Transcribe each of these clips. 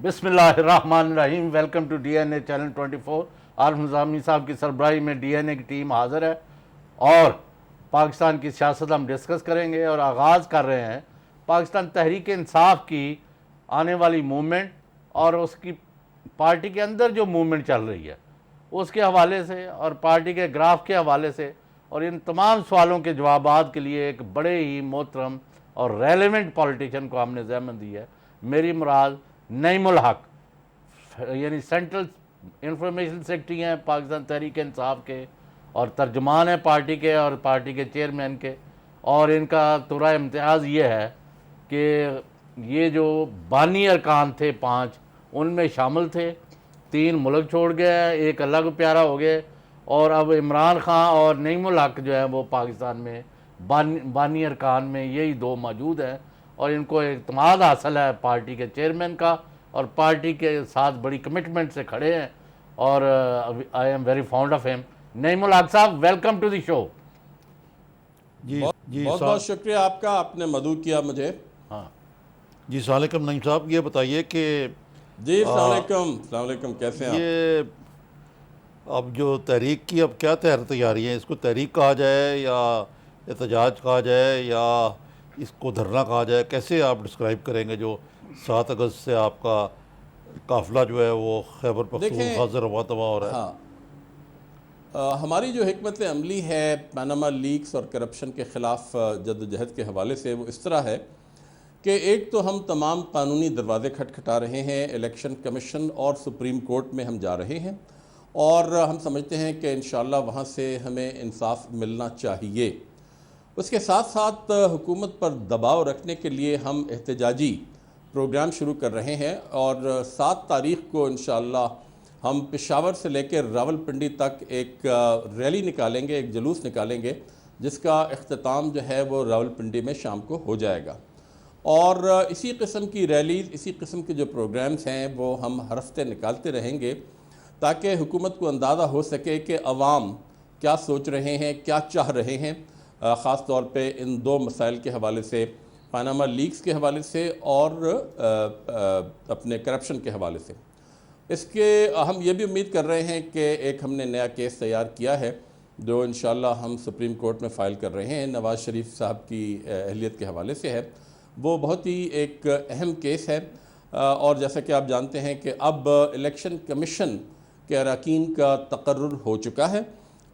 بسم اللہ الرحمن الرحیم. Welcome to D N A channel 24. Arif Nizami صاحب کی سربراہی میں ڈی این اے کی ٹیم حاضر ہے اور پاکستان کی سیاست ہم ڈسکس کریں گے اور آغاز کر رہے ہیں پاکستان تحریک انصاف کی آنے والی موومنٹ اور اس کی پارٹی کے اندر جو موومنٹ چل رہی ہے اس کے حوالے سے اور پارٹی کے گراف کے حوالے سے، اور ان تمام سوالوں کے جوابات کے لیے ایک بڑے ہی محترم اور ریلیونٹ پولیٹیشین کو ہم نے ذمہ دی ہے. میری مراد نعیم الحق یعنی سینٹرل انفارمیشن سیکرٹری ہیں پاکستان تحریک انصاف کے اور ترجمان ہیں پارٹی کے اور پارٹی کے چیئرمین کے، اور ان کا تورا امتیاز یہ ہے کہ یہ جو بانی ارکان تھے 5 ان میں شامل تھے. 3 ملک چھوڑ گئے، ایک اللہ کو پیارا ہو گئے، اور اب عمران خان اور نعیم الحق جو ہے وہ پاکستان میں بانی ارکان میں یہی 2 موجود ہیں، اور ان کو اعتماد حاصل ہے پارٹی کے چیئرمین کا اور پارٹی کے ساتھ بڑی کمٹمنٹ سے کھڑے ہیں، اور I am very fond of him. Naeem ul Haq صاحب، ویلکم ٹو دی شو. بہت بہت شکریہ آپ کا، آپ نے مدعو کیا مجھے. ہاں جی السلام علیکم نعیم صاحب، یہ بتائیے کہ جی السلام علیکم. السلام علیکم، کیسے ہیں آپ؟ یہ اب جو تحریک کی اب کیا تیاری ہے؟ اس کو تحریک کہا جائے یا احتجاج کہا جائے یا اس کو دھرنا کہا جائے؟ کیسے آپ ڈسکرائب کریں گے جو 7 اگست سے آپ کا قافلہ جو ہے وہ خیبر پختونخوا سے رواں ہو رہا ہے؟ ہاں، ہماری جو حکمت عملی ہے پاناما لیکس اور کرپشن کے خلاف جدوجہد کے حوالے سے وہ اس طرح ہے کہ ایک تو ہم تمام قانونی دروازے کھٹکھٹا رہے ہیں. الیکشن کمیشن اور سپریم کورٹ میں ہم جا رہے ہیں اور ہم سمجھتے ہیں کہ انشاءاللہ وہاں سے ہمیں انصاف ملنا چاہیے. اس کے ساتھ ساتھ حکومت پر دباؤ رکھنے کے لیے ہم احتجاجی پروگرام شروع کر رہے ہیں، اور 7 تاریخ کو انشاءاللہ ہم پشاور سے لے کے راولپنڈی تک ایک ریلی نکالیں گے، ایک جلوس نکالیں گے، جس کا اختتام جو ہے وہ راولپنڈی میں شام کو ہو جائے گا. اور اسی قسم کی ریلیز، اسی قسم کے جو پروگرامز ہیں وہ ہم ہر ہفتے نکالتے رہیں گے تاکہ حکومت کو اندازہ ہو سکے کہ عوام کیا سوچ رہے ہیں، کیا چاہ رہے ہیں، خاص طور پہ ان 2 مسائل کے حوالے سے، پاناما لیکس کے حوالے سے اور اپنے کرپشن کے حوالے سے. اس کے ہم یہ بھی امید کر رہے ہیں کہ ایک ہم نے نیا کیس تیار کیا ہے جو انشاءاللہ ہم سپریم کورٹ میں فائل کر رہے ہیں، نواز شریف صاحب کی اہلیت کے حوالے سے ہے. وہ بہت ہی ایک اہم کیس ہے، اور جیسا کہ آپ جانتے ہیں کہ اب الیکشن کمیشن کے اراکین کا تقرر ہو چکا ہے،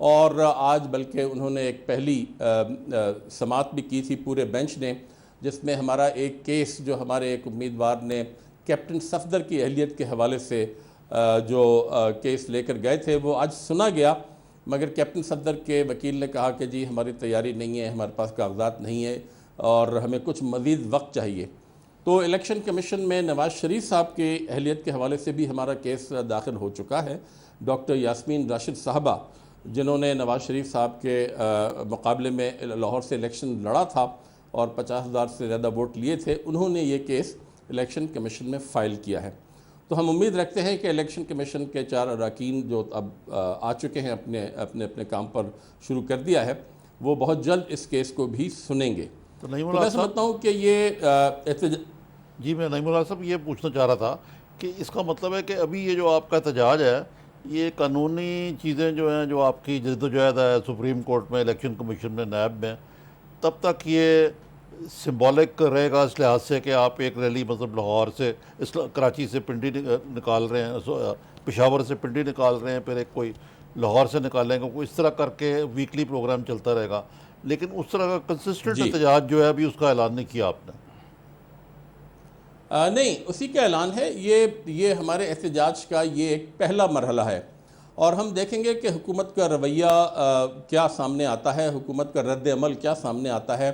اور آج بلکہ انہوں نے ایک پہلی سماعت بھی کی تھی پورے بینچ نے، جس میں ہمارا ایک کیس جو ہمارے ایک امیدوار نے کیپٹن صفدر کی اہلیت کے حوالے سے جو کیس لے کر گئے تھے وہ آج سنا گیا. مگر کیپٹن صفدر کے وکیل نے کہا کہ جی ہماری تیاری نہیں ہے، ہمارے پاس کاغذات نہیں ہے اور ہمیں کچھ مزید وقت چاہیے. تو الیکشن کمیشن میں نواز شریف صاحب کی اہلیت کے حوالے سے بھی ہمارا کیس داخل ہو چکا ہے. ڈاکٹر یاسمین راشد صاحبہ، جنہوں نے نواز شریف صاحب کے مقابلے میں لاہور سے الیکشن لڑا تھا اور 50,000 سے زیادہ ووٹ لیے تھے، انہوں نے یہ کیس الیکشن کمیشن میں فائل کیا ہے. تو ہم امید رکھتے ہیں کہ الیکشن کمیشن کے 4 اراکین جو اب آ چکے ہیں، اپنے کام پر شروع کر دیا ہے، وہ بہت جلد اس کیس کو بھی سنیں گے. تو نعیم میں الحق سمجھتا ہوں کہ یہ جی میں نعیم الحق صاحب یہ پوچھنا چاہ رہا تھا کہ اس کا مطلب ہے کہ ابھی یہ جو آپ کا احتجاج ہے، یہ قانونی چیزیں جو ہیں جو آپ کی جدوجہد ہے سپریم کورٹ میں، الیکشن کمیشن میں، نیب میں، تب تک یہ سمبولک رہے گا اس لحاظ سے کہ آپ ایک ریلی مطلب لاہور سے کراچی سے پنڈی نکال رہے ہیں، پشاور سے پنڈی نکال رہے ہیں، پھر ایک کوئی لاہور سے نکالیں گے، کوئی اس طرح کر کے ویکلی پروگرام چلتا رہے گا، لیکن اس طرح کا کنسسٹنٹ احتجاج جو ہے ابھی اس کا اعلان نہیں کیا آپ نے؟ نہیں، اسی کا اعلان ہے. یہ ہمارے احتجاج کا یہ ایک پہلا مرحلہ ہے، اور ہم دیکھیں گے کہ حکومت کا رویہ کیا سامنے آتا ہے، حکومت کا رد عمل کیا سامنے آتا ہے،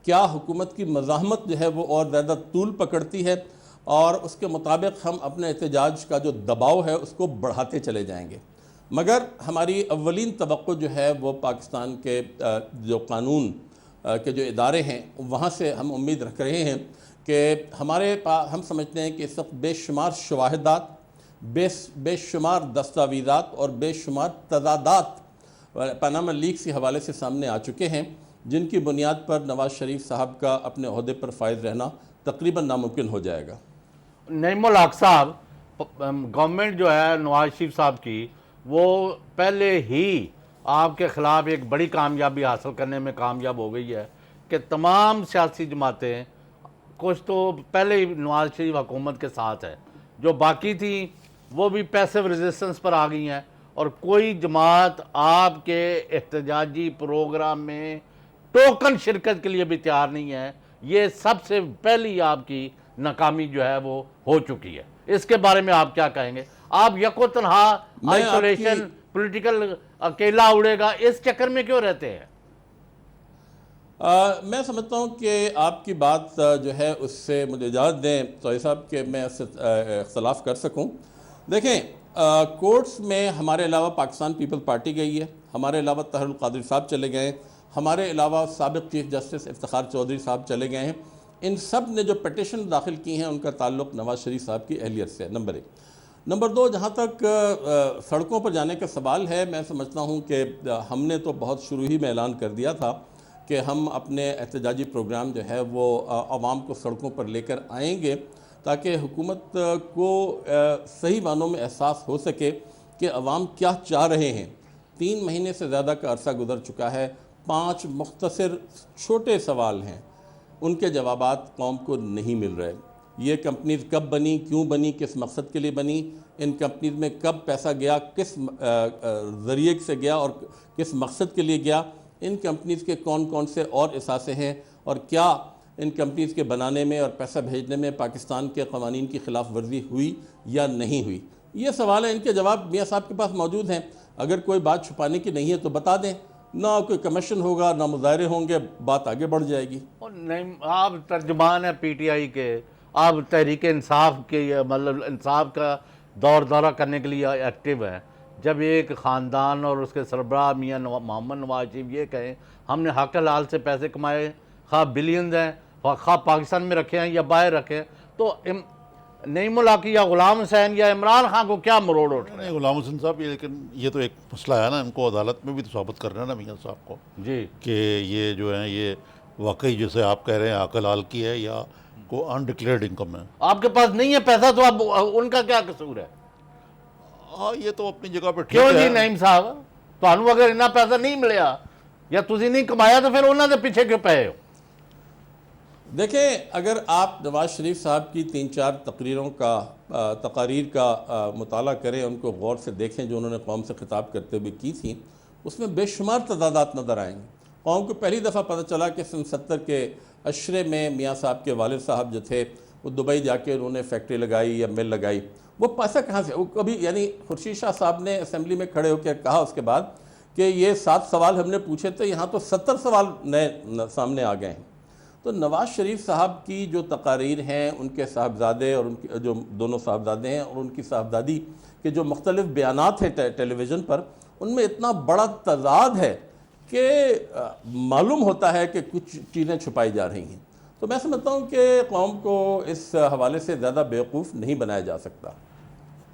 کیا حکومت کی مزاحمت جو ہے وہ اور زیادہ طول پکڑتی ہے، اور اس کے مطابق ہم اپنے احتجاج کا جو دباؤ ہے اس کو بڑھاتے چلے جائیں گے. مگر ہماری اولین توقع جو ہے وہ پاکستان کے جو قانون کے جو ادارے ہیں وہاں سے ہم امید رکھ رہے ہیں کہ ہم سمجھتے ہیں کہ اس وقت بے شمار شواہدات، بے شمار دستاویزات اور بے شمار تضادات پاناما لیکس کے حوالے سے سامنے آ چکے ہیں، جن کی بنیاد پر نواز شریف صاحب کا اپنے عہدے پر فائز رہنا تقریباً ناممکن ہو جائے گا. نعیم الحق صاحب، گورنمنٹ جو ہے نواز شریف صاحب کی وہ پہلے ہی آپ کے خلاف ایک بڑی کامیابی حاصل کرنے میں کامیاب ہو گئی ہے کہ تمام سیاسی جماعتیں کچھ تو پہلے ہی نواز شریف حکومت کے ساتھ ہے، جو باقی تھیں وہ بھی پیسو ریزسٹنس پر آ گئی ہیں، اور کوئی جماعت آپ کے احتجاجی پروگرام میں ٹوکن شرکت کے لیے بھی تیار نہیں ہے۔ یہ سب سے پہلی آپ کی ناکامی جو ہے وہ ہو چکی ہے۔ اس کے بارے میں آپ کیا کہیں گے؟ آپ یکو تنہا آئسولیشن پولیٹیکل اکیلا اڑے گا اس چکر میں کیوں رہتے ہیں؟ میں سمجھتا ہوں کہ آپ کی بات جو ہے اس سے مجھے اجازت دیں طویل صاحب کہ میں اس سے اختلاف کر سکوں۔ دیکھیں کورٹس میں ہمارے علاوہ پاکستان پیپل پارٹی گئی ہے، ہمارے علاوہ طاہر القادری صاحب چلے گئے ہیں، ہمارے علاوہ سابق چیف جسٹس افتخار چودھری صاحب چلے گئے ہیں۔ ان سب نے جو پیٹیشن داخل کی ہیں ان کا تعلق نواز شریف صاحب کی اہلیت سے ہے، نمبر 1۔ نمبر 2، جہاں تک سڑکوں پر جانے کا سوال ہے، میں سمجھتا ہوں کہ ہم نے تو بہت شروع ہی میں اعلان کر دیا تھا کہ ہم اپنے احتجاجی پروگرام جو ہے وہ عوام کو سڑکوں پر لے کر آئیں گے تاکہ حکومت کو صحیح معنوں میں احساس ہو سکے کہ عوام کیا چاہ رہے ہیں۔ 3 مہینے سے زیادہ کا عرصہ گزر چکا ہے، 5 مختصر چھوٹے سوال ہیں، ان کے جوابات قوم کو نہیں مل رہے۔ یہ کمپنیز کب بنی، کیوں بنی، کس مقصد کے لیے بنی، ان کمپنیز میں کب پیسہ گیا، کس ذریعے سے گیا اور کس مقصد کے لیے گیا، ان کمپنیز کے کون کون سے اور اثاثے ہیں، اور کیا ان کمپنیز کے بنانے میں اور پیسہ بھیجنے میں پاکستان کے قوانین کی خلاف ورزی ہوئی یا نہیں ہوئی۔ یہ سوال ہے، ان کے جواب میاں صاحب کے پاس موجود ہیں۔ اگر کوئی بات چھپانے کی نہیں ہے تو بتا دیں، نہ کوئی کمیشن ہوگا نہ مظاہرے ہوں گے، بات آگے بڑھ جائے گی۔ نہیں، آپ ترجمان ہیں پی ٹی آئی کے، آپ تحریک انصاف کے مطلب انصاف کا دورہ کرنے کے لیے ایکٹیو ہیں۔ جب ایک خاندان اور اس کے سربراہ میاں محمد نواز شریف یہ کہیں ہم نے حق حلال سے پیسے کمائے، خواہ بلینز ہیں، خواہ پاکستان میں رکھے ہیں یا باہر رکھے ہیں، تو نعیم الحق یا غلام حسین یا عمران خان کو کیا مروڑ اٹھ رہے ہیں؟ غلام حسین صاحب لیکن یہ تو ایک مسئلہ ہے نا، ان کو عدالت میں بھی تو ثابت کرنا ہے نا میاں صاحب کو جی کہ یہ جو ہیں یہ واقعی جیسے آپ کہہ رہے ہیں حق حلال کی ہے یا کو انڈکلیئرڈ انکم ہے۔ آپ کے پاس نہیں ہے پیسہ تو اب ان کا کیا قصور ہے؟ ہاں یہ تو اپنی جگہ پہ ٹھیک کیوں ہے۔ جی نعیم صاحب، تمہیں اگر اتنا پیسہ نہیں ملیا یا تسی نہیں کمایا تو پھر انہوں نے پیچھے کیوں پے ہو؟ دیکھیں اگر آپ نواز شریف صاحب کی 3-4 تقاریر کا مطالعہ کریں، ان کو غور سے دیکھیں جو انہوں نے قوم سے خطاب کرتے ہوئے کی تھیں، اس میں بے شمار تضادات نظر آئیں گے۔ قوم کو پہلی دفعہ پتہ چلا کہ سن 70 کے عشرے میں میاں صاحب کے والد صاحب جو تھے وہ دبئی جا کے انہوں نے فیکٹری لگائی یا مل لگائی، وہ پیسہ کہاں سے؟ وہ کبھی یعنی خورشید شاہ صاحب نے اسمبلی میں کھڑے ہو کے کہا اس کے بعد کہ یہ 7 سوال ہم نے پوچھے تھے، یہاں تو 70 سوال نئے سامنے آ گئے ہیں۔ تو نواز شریف صاحب کی جو تقاریر ہیں، ان کے صاحبزادے اور ان کی جو دونوں صاحبزادے ہیں اور ان کی صاحبزادی کے جو مختلف بیانات ہیں ٹیلی ویژن پر، ان میں اتنا بڑا تضاد ہے کہ معلوم ہوتا ہے کہ کچھ چیزیں چھپائی جا رہی ہیں۔ تو میں سمجھتا ہوں کہ قوم کو اس حوالے سے زیادہ بیوقوف نہیں بنایا جا سکتا۔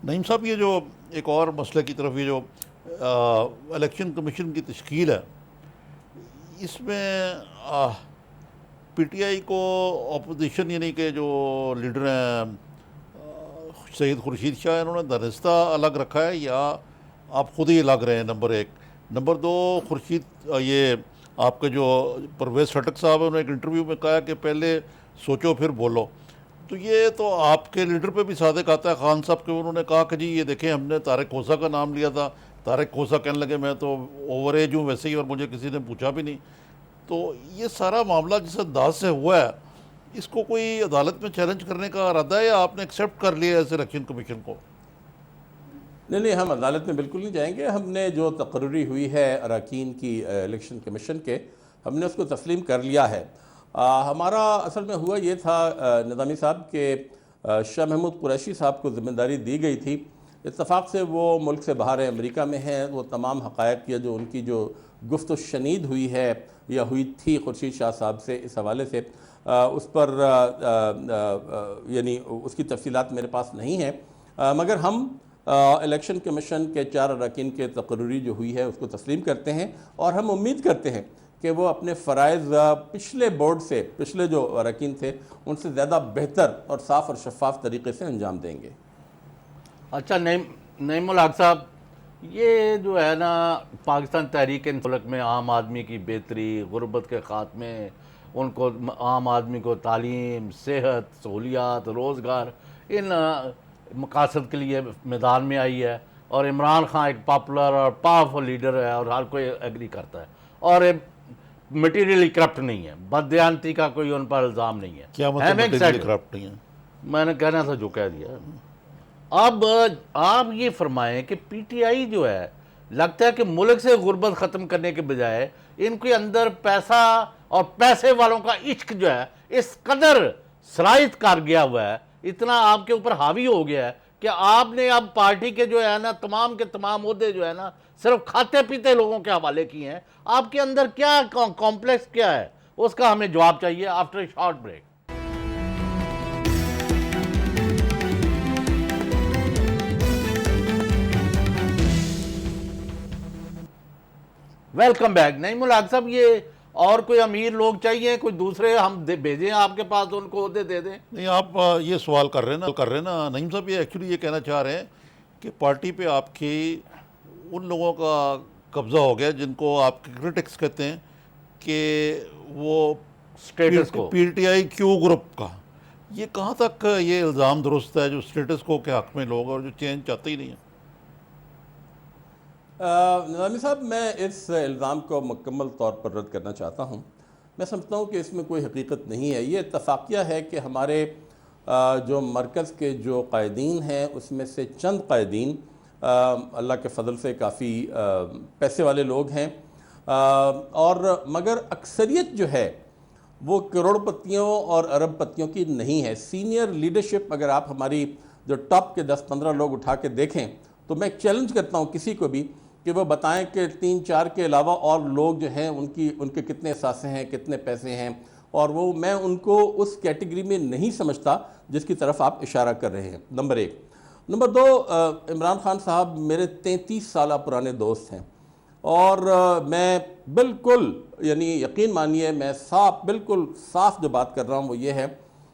نعیم صاحب یہ جو ایک اور مسئلے کی طرف یہ جو الیکشن کمیشن کی تشکیل ہے، اس میں پی ٹی آئی کو اپوزیشن یعنی کہ جو لیڈر ہیں سید خورشید شاہ، انہوں نے دانستہ الگ رکھا ہے یا آپ خود ہی الگ رہے ہیں؟ نمبر 1۔ نمبر 2، خورشید یہ آپ کے جو پرویز خٹک صاحب ہیں، انہوں نے ایک انٹرویو میں کہا کہ پہلے سوچو پھر بولو، تو یہ تو آپ کے لیڈر پہ بھی صادق آتا ہے خان صاحب کے۔ انہوں نے کہا کہ جی یہ دیکھیں ہم نے طارق کھوسہ کا نام لیا تھا، طارق کھوسہ کہنے لگے میں تو اوور ایج ہوں ویسے ہی اور مجھے کسی نے پوچھا بھی نہیں۔ تو یہ سارا معاملہ جس انداز سے ہوا ہے، اس کو کوئی عدالت میں چیلنج کرنے کا ارادہ ہے یا آپ نے ایکسیپٹ کر لیا ہے اس الیکشن کمیشن کو؟ نہیں، ہم عدالت میں بالکل نہیں جائیں گے۔ ہم نے جو تقرری ہوئی ہے اراکین کی الیکشن کمیشن کے، ہم نے اس کو تسلیم کر لیا ہے۔ ہمارا اصل میں ہوا یہ تھا نظامی صاحب کہ شاہ محمود قریشی صاحب کو ذمہ داری دی گئی تھی، اتفاق سے وہ ملک سے باہر امریکہ میں ہیں، وہ تمام حقائق یا جو ان کی جو گفت و شنید ہوئی ہے یا ہوئی تھی خورشید شاہ صاحب سے اس حوالے سے، اس پر یعنی اس کی تفصیلات میرے پاس نہیں ہیں، مگر ہم الیکشن کمیشن کے 4 اراکین کے تقرری جو ہوئی ہے اس کو تسلیم کرتے ہیں، اور ہم امید کرتے ہیں کہ وہ اپنے فرائض پچھلے بورڈ سے، پچھلے جو اراکین تھے ان سے زیادہ بہتر اور صاف اور شفاف طریقے سے انجام دیں گے۔ اچھا نعیم الحق صاحب، یہ جو ہے نا پاکستان تحریک انصاف میں عام آدمی کی بہتری، غربت کے خاتمے، ان کو عام آدمی کو تعلیم، صحت، سہولیات، روزگار، ان مقاصد کے لیے میدان میں آئی ہے، اور عمران خان ایک پاپولر اور پاورفل لیڈر ہے اور ہر کوئی ایگری کرتا ہے، اور مٹیریلی کرپٹ نہیں ہے، بددیانتی کا کوئی ان پر الزام نہیں ہے. کیا مطلب materially corrupt نہیں ہے؟ میں نے کہنا تھا جو کہہ دیا. اب آپ یہ فرمائیں کہ پی ٹی آئی جو ہے، لگتا ہے کہ ملک سے غربت ختم کرنے کے بجائے ان کے اندر پیسہ اور پیسے والوں کا عشق جو ہے اس قدر سرایت کر گیا ہوا ہے، اتنا آپ کے اوپر حاوی ہو گیا ہے کہ آپ نے اب پارٹی کے جو ہے نا تمام کے تمام عہدے جو ہے نا صرف کھاتے پیتے لوگوں کے حوالے کیے ہیں. آپ کے اندر کیا کمپلیکس کیا ہے، اس کا ہمیں جواب چاہیے after a short break. Welcome back. Naeem ul Haq صاحب، یہ اور کوئی امیر لوگ چاہیے، کوئی دوسرے ہم بھیجیں آپ کے پاس، ان کو عہدے دے دیں؟ نہیں، آپ یہ سوال کر رہے ہیں نا نعیم صاحب، یہ ایکچولی یہ کہنا چاہ رہے ہیں کہ پارٹی پہ آپ کی ان لوگوں کا قبضہ ہو گیا جن کو آپ کے کرٹکس کہتے ہیں کہ وہ سٹیٹس کو P T I Q group کا. یہ کہاں تک یہ الزام درست ہے جو سٹیٹس کو کے حق میں لوگ اور جو چینج چاہتے ہی نہیں ہیں؟ نظامی صاحب، میں اس الزام کو مکمل طور پر رد کرنا چاہتا ہوں. میں سمجھتا ہوں کہ اس میں کوئی حقیقت نہیں ہے. یہ اتفاقیہ ہے کہ ہمارے جو مرکز کے جو قائدین ہیں اس میں سے چند قائدین اللہ کے فضل سے کافی پیسے والے لوگ ہیں، اور مگر اکثریت جو ہے وہ کروڑ پتیوں اور ارب پتیوں کی نہیں ہے. سینئر لیڈرشپ اگر آپ ہماری جو ٹاپ کے 10-15 لوگ اٹھا کے دیکھیں تو میں چیلنج کرتا ہوں کسی کو بھی کہ وہ بتائیں کہ 3-4 کے علاوہ اور لوگ جو ہیں ان کے کتنے اثاثے ہیں، کتنے پیسے ہیں، اور وہ میں ان کو اس کیٹیگری میں نہیں سمجھتا جس کی طرف آپ اشارہ کر رہے ہیں. نمبر 1. نمبر 2، عمران خان صاحب میرے 33 سالہ پرانے دوست ہیں، اور میں بالکل یعنی یقین مانیے میں بالکل صاف جو بات کر رہا ہوں وہ یہ ہے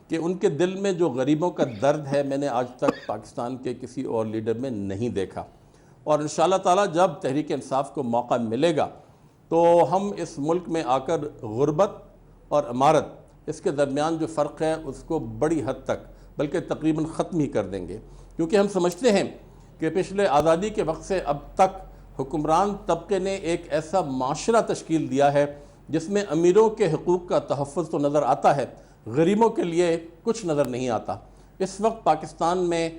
کہ ان کے دل میں جو غریبوں کا درد ہے میں نے آج تک پاکستان کے کسی اور لیڈر میں نہیں دیکھا. اور انشاءاللہ تعالی جب تحریک انصاف کو موقع ملے گا تو ہم اس ملک میں آ کر غربت اور امارت اس کے درمیان جو فرق ہے اس کو بڑی حد تک بلکہ تقریباً ختم ہی کر دیں گے. کیونکہ ہم سمجھتے ہیں کہ پچھلے آزادی کے وقت سے اب تک حکمران طبقے نے ایک ایسا معاشرہ تشکیل دیا ہے جس میں امیروں کے حقوق کا تحفظ تو نظر آتا ہے، غریبوں کے لیے کچھ نظر نہیں آتا. اس وقت پاکستان میں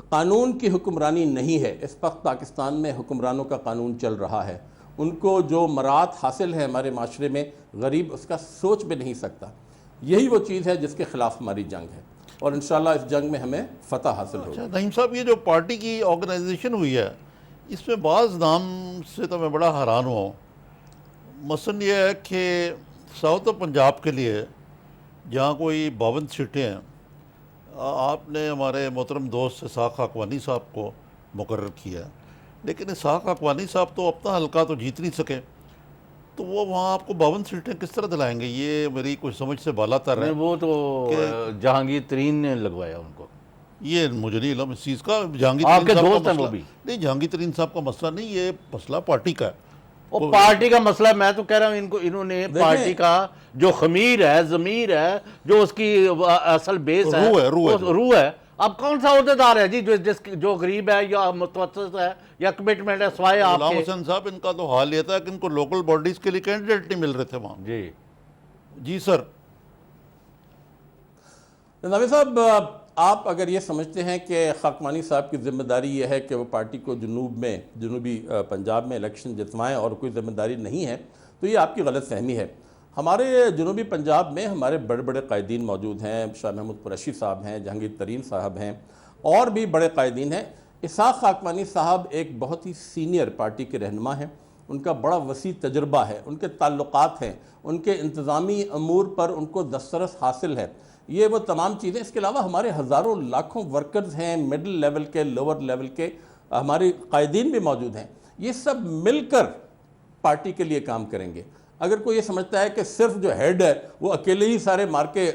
قانون کی حکمرانی نہیں ہے، اس وقت پاکستان میں حکمرانوں کا قانون چل رہا ہے. ان کو جو مراعات حاصل ہے ہمارے معاشرے میں، غریب اس کا سوچ بھی نہیں سکتا. یہی وہ چیز ہے جس کے خلاف ہماری جنگ ہے، اور انشاءاللہ اس جنگ میں ہمیں فتح حاصل ہوگی. اچھا نعیم صاحب، یہ جو پارٹی کی آرگنائزیشن ہوئی ہے اس میں بعض نام سے تو میں بڑا حیران ہوا ہوں. مثلاً یہ ہے کہ ساؤتھ پنجاب کے لیے جہاں کوئی 52 سیٹیں ہیں، آپ نے ہمارے محترم دوست اسحاق حقانی صاحب کو مقرر کیا ہے، لیکن اسحاق حقانی صاحب تو اپنا حلقہ تو جیت نہیں سکے، تو وہ وہاں آپ کو 52 سیٹیں کس طرح دلائیں گے؟ یہ میری کوئی سمجھ سے بالا تر ہے. وہ تو جہانگیر ترین نے لگوایا ان کو. یہ مجھے نہیں علم اس چیز کا. جہانگیر آپ کے ترین صاحب دوست کا ہیں وہ مسئلہ بھی؟ نہیں، جہانگیر ترین صاحب کا مسئلہ نہیں، یہ مسئلہ پارٹی کا ہے. وہ پارٹی کا مسئلہ. میں تو کہہ رہا ہوں انہوں نے پارٹی کا جو خمیر ہے، ضمیر ہے، جو اس کی اصل بیس ہے، روح ہے. اب کون سا عہدیدار ہے جی جو غریب ہے یا متوسط ہے یا کمٹمنٹ ہے سوائے آپ کے؟ غلام حسین صاحب، ان کا تو حال یہ تھا کہ ان کو لوکل باڈیز کے لیے کینڈیڈیٹ نہیں مل رہے تھے وہاں. جی سر. نظامی صاحب، آپ اگر یہ سمجھتے ہیں کہ خاکمانی صاحب کی ذمہ داری یہ ہے کہ وہ پارٹی کو جنوبی پنجاب میں الیکشن جتوائیں اور کوئی ذمہ داری نہیں ہے، تو یہ آپ کی غلط فہمی ہے. ہمارے جنوبی پنجاب میں ہمارے بڑے بڑے قائدین موجود ہیں. شاہ محمود قریشی صاحب ہیں، جہانگیر ترین صاحب ہیں، اور بھی بڑے قائدین ہیں. اسحاق حقانی صاحب ایک بہت ہی سینئر پارٹی کے رہنما ہیں. ان کا بڑا وسیع تجربہ ہے، ان کے تعلقات ہیں، ان کے انتظامی امور پر ان کو دسترس حاصل ہے. یہ وہ تمام چیزیں. اس کے علاوہ ہمارے ہزاروں لاکھوں ورکرز ہیں، مڈل لیول کے، لوور لیول کے ہمارے قائدین بھی موجود ہیں. یہ سب مل کر پارٹی کے لیے کام کریں گے. اگر کوئی یہ سمجھتا ہے کہ صرف جو ہیڈ ہے وہ اکیلے ہی سارے مار کے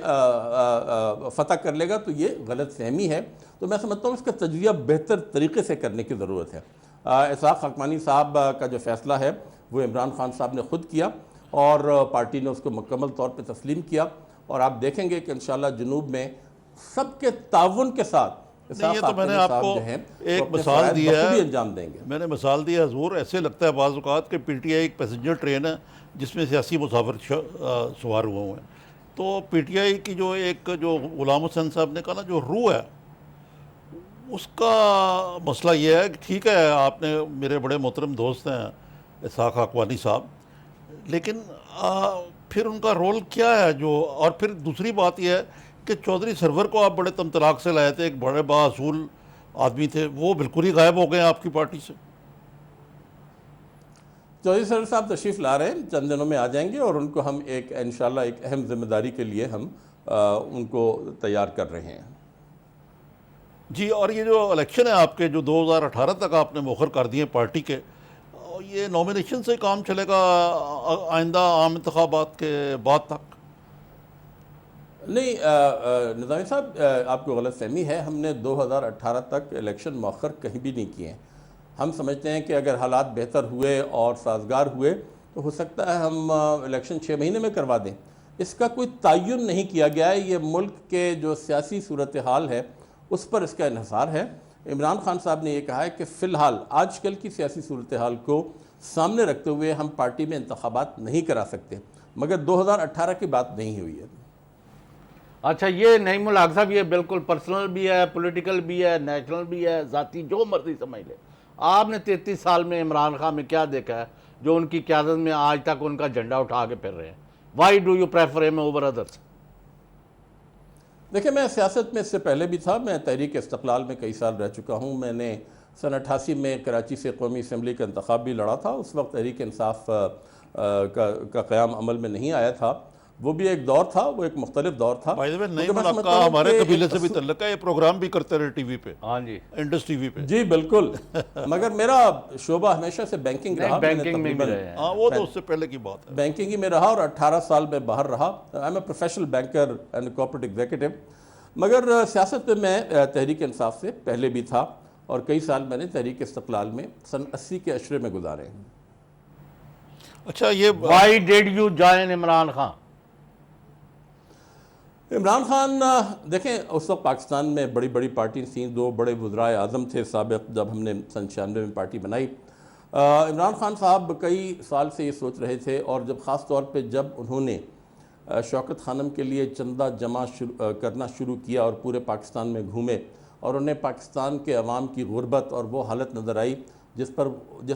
فتح کر لے گا تو یہ غلط فہمی ہے. تو میں سمجھتا ہوں اس کا تجزیہ بہتر طریقے سے کرنے کی ضرورت ہے. اسحاق حقانی صاحب کا جو فیصلہ ہے وہ عمران خان صاحب نے خود کیا اور پارٹی نے اس کو مکمل طور پہ تسلیم کیا, اور آپ دیکھیں گے کہ انشاءاللہ جنوب میں سب کے تعاون کے ساتھ یہ تو میں نے آپ کو ایک مثال دی ہے, انجام دیں گے. میں نے مثال دی ہے حضور. ایسے لگتا ہے بعض اوقات کہ پی ٹی آئی ایک پیسنجر ٹرین ہے جس میں سیاسی مسافر سوار ہوئے ہیں. تو پی ٹی آئی کی جو ایک جو غلام حسین صاحب نے کہا نا جو روح ہے, اس کا مسئلہ یہ ہے کہ ٹھیک ہے آپ نے میرے بڑے محترم دوست ہیں اسحاق حقانی صاحب, لیکن پھر ان کا رول کیا ہے جو. اور پھر دوسری بات یہ ہے کہ چودھری سرور کو آپ بڑے طلاق سے لائے تھے, ایک بڑے بااصول آدمی تھے, وہ بالکل ہی غائب ہو گئے ہیں آپ کی پارٹی سے. چودھری سرور صاحب تشریف لا رہے ہیں, چند دنوں میں آ جائیں گے, اور ان کو ہم ایک انشاءاللہ ایک اہم ذمہ داری کے لیے ہم ان کو تیار کر رہے ہیں. جی, اور یہ جو الیکشن ہے آپ کے جو 2018 تک آپ نے مؤخر کر دیے پارٹی کے, یہ نومینیشن سے کام چلے گا آئندہ عام انتخابات کے بعد تک؟ نہیں نظامی صاحب, آپ کو غلط فہمی ہے. ہم نے 2018 تک الیکشن مؤخر کہیں بھی نہیں کیے ہیں. ہم سمجھتے ہیں کہ اگر حالات بہتر ہوئے اور سازگار ہوئے تو ہو سکتا ہے ہم الیکشن 6 مہینے میں کروا دیں. اس کا کوئی تعین نہیں کیا گیا ہے. یہ ملک کے جو سیاسی صورتحال ہے اس پر اس کا انحصار ہے. عمران خان صاحب نے یہ کہا ہے کہ فی الحال آج کل کی سیاسی صورتحال کو سامنے رکھتے ہوئے ہم پارٹی میں انتخابات نہیں کرا سکتے, مگر 2018 کی بات نہیں ہوئی ہے. اچھا, یہ نعیم الحق صاحب یہ بالکل پرسنل بھی ہے, پولیٹیکل بھی ہے, نیشنل بھی ہے, ذاتی, جو مرضی سمجھ لے. آپ نے 33 سال میں عمران خان میں کیا دیکھا ہے جو ان کی قیادت میں آج تک ان کا جھنڈا اٹھا کے پھر رہے ہیں؟ وائی ڈو یو پریفر ہم اوور ادرس؟ دیکھیں, میں سیاست میں اس سے پہلے بھی تھا. میں تحریک استقلال میں کئی سال رہ چکا ہوں. میں نے سن 88 میں کراچی سے قومی اسمبلی کا انتخاب بھی لڑا تھا. اس وقت تحریک انصاف کا قیام عمل میں نہیں آیا تھا. وہ بھی ایک دور تھا, وہ ایک مختلف دور تھا. نعیم الحق کا ہمارے قبیلے سے بھی تعلق ہے, یہ پروگرام بھی کرتے رہے ٹی وی پہ. ہاں جی, انڈس ٹی وی پہ. جی بالکل, مگر میرا شعبہ ہمیشہ سے بینکنگ رہا. بینکنگ میں بھی رہے ہیں. ہاں, وہ تو اس سے پہلے کی بات ہے. بینکنگ ہی میں رہا اور 18 سال میں باہر رہا. I am a professional banker and corporate executive. مگر سیاست میں تحریک انصاف سے پہلے بھی تھا, اور کئی سال میں نے تحریک استقلال میں سن 80 کے عشرے میں گزارے ہیں. اچھا, یہ why did you join Imran Khan? Imran Khan, دیکھیں اس وقت پاکستان میں بڑی بڑی پارٹی تھیں. 2 بڑے وزرائے اعظم تھے سابق جب ہم نے سن 96 میں پارٹی بنائی. عمران خان صاحب کئی سال سے یہ سوچ رہے تھے, اور جب خاص طور پہ جب انہوں نے شوکت خانم کے لیے چندہ جمع کرنا شروع کیا اور پورے پاکستان میں گھومے, اور انہیں پاکستان کے عوام کی غربت اور وہ حالت نظر آئی جس پر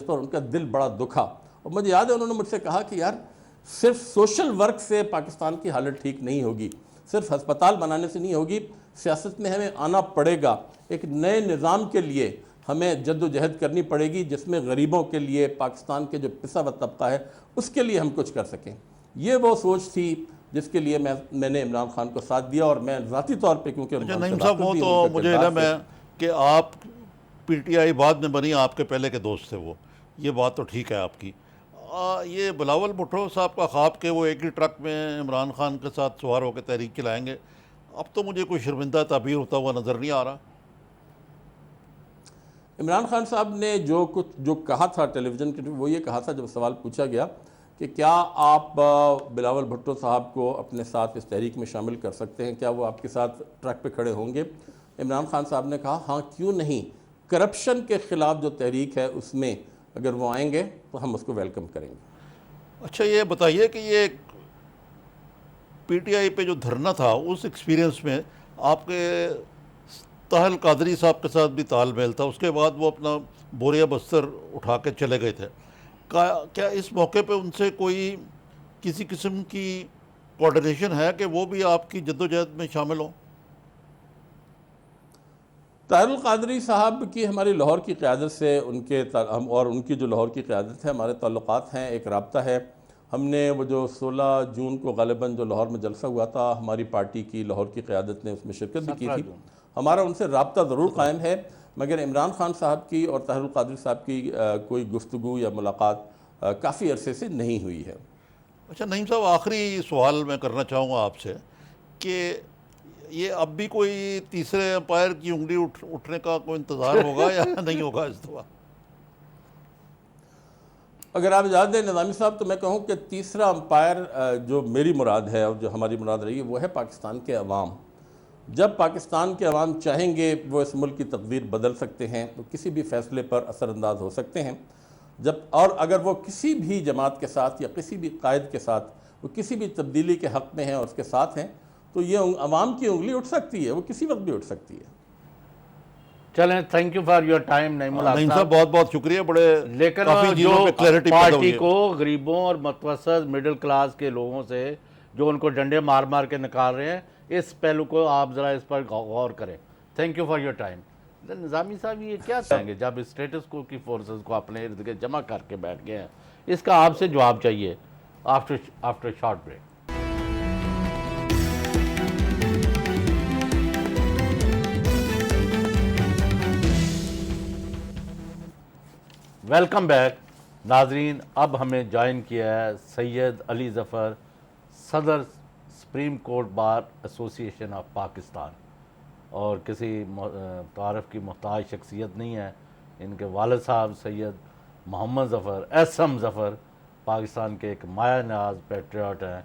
ان کا دل بڑا دکھا. اور مجھے یاد ہے انہوں نے مجھ سے کہا کہ یار صرف سوشل ورک سے پاکستان کی حالت ٹھیک نہیں ہوگی, صرف ہسپتال بنانے سے نہیں ہوگی. سیاست میں ہمیں آنا پڑے گا, ایک نئے نظام کے لیے ہمیں جد و جہد کرنی پڑے گی جس میں غریبوں کے لیے, پاکستان کے جو پسا ہوا طبقہ ہے اس کے لیے ہم کچھ کر سکیں. یہ وہ سوچ تھی جس کے لیے میں نے عمران خان کو ساتھ دیا, اور میں ذاتی طور پہ کیونکہ نعیم صاحب وہ تو مجھے علم ہے کہ آپ پی ٹی آئی بعد میں بنی, آپ کے پہلے کے دوست تھے وہ, یہ بات تو ٹھیک ہے آپ کی. یہ بلاول بھٹو صاحب کا خواب کہ وہ ایک ہی ٹرک میں عمران خان کے ساتھ سوار ہو کے تحریک چلائیں گے, اب تو مجھے کوئی شرمندہ تعبیر ہوتا ہوا نظر نہیں آ رہا. عمران خان صاحب نے جو کہا تھا ٹیلی ویژن کے, وہ یہ کہا تھا جب سوال پوچھا گیا کہ کیا آپ بلاول بھٹو صاحب کو اپنے ساتھ اس تحریک میں شامل کر سکتے ہیں, کیا وہ آپ کے ساتھ ٹرک پہ کھڑے ہوں گے؟ عمران خان صاحب نے کہا ہاں کیوں نہیں, کرپشن کے خلاف جو تحریک ہے اس میں اگر وہ آئیں گے تو ہم اس کو ویلکم کریں گے. اچھا, یہ بتائیے کہ یہ پی ٹی آئی پہ جو دھرنا تھا اس ایکسپیرینس میں آپ کے طاہر القادری صاحب کے ساتھ بھی تال میل تھا, اس کے بعد وہ اپنا بوریا بستر اٹھا کے چلے گئے تھے. کیا اس موقع پہ ان سے کوئی کسی قسم کی کوارڈینیشن ہے کہ وہ بھی آپ کی جدوجہد میں شامل ہوں؟ طاہر القادری صاحب کی ہماری لاہور کی قیادت سے اور ان کی جو لاہور کی قیادت ہے ہمارے تعلقات ہیں, ایک رابطہ ہے. ہم نے وہ جو 16 جون کو غالباً جو لاہور میں جلسہ ہوا تھا, ہماری پارٹی کی لاہور کی قیادت نے اس میں شرکت بھی کی تھی. ہمارا ان سے رابطہ ضرور قائم ہے, مگر عمران خان صاحب کی اور طاہر القادری صاحب کی کوئی گفتگو یا ملاقات کافی عرصے سے نہیں ہوئی ہے. اچھا نعیم صاحب، آخری سوال میں کرنا چاہوں گا آپ سے کہ یہ اب بھی کوئی تیسرے امپائر کی انگلی اٹھنے کا کوئی انتظار ہوگا یا نہیں ہوگا اس دفعہ؟ اگر آپ اجازت دیں نظامی صاحب تو میں کہوں کہ تیسرا امپائر جو میری مراد ہے اور جو ہماری مراد رہی ہے وہ ہے پاکستان کے عوام. جب پاکستان کے عوام چاہیں گے وہ اس ملک کی تقدیر بدل سکتے ہیں، تو کسی بھی فیصلے پر اثر انداز ہو سکتے ہیں. اور اگر وہ کسی بھی جماعت کے ساتھ یا کسی بھی قائد کے ساتھ وہ کسی بھی تبدیلی کے حق میں ہیں اور اس کے ساتھ ہیں، تو یہ عوام کی انگلی اٹھ سکتی ہے، وہ کسی وقت بھی اٹھ سکتی ہے. چلیں، thank you for your time Naeem ul Haq Naeem صاحب بہت بہت شکریہ، بڑے لیکن کافی جو چیزوں پہ کلیئرٹی پیدا ہوئی پارٹی ہے. کو غریبوں اور متوسط مڈل کلاس کے لوگوں سے جو ان کو ڈنڈے مار مار کے نکال رہے ہیں، اس پہلو کو آپ ذرا اس پر غور کریں. Thank you for your time. Nizami صاحب یہ کیا کہیں گے جب اسٹیٹس کو کی فورسز کو اپنے ارد گرد جمع کر کے بیٹھ گئے ہیں؟ اس کا آپ سے جواب چاہیے after short break. Welcome back ناظرین. اب ہمیں جوائن کیا ہے سید علی ظفر، صدر سپریم کورٹ بار ایسوسی ایشن آف پاکستان، اور کسی تعارف کی محتاج شخصیت نہیں ہے. ان کے والد صاحب سید محمد ظفر ایس ایم ظفر پاکستان کے ایک مایہ ناز پیٹریوٹ ہیں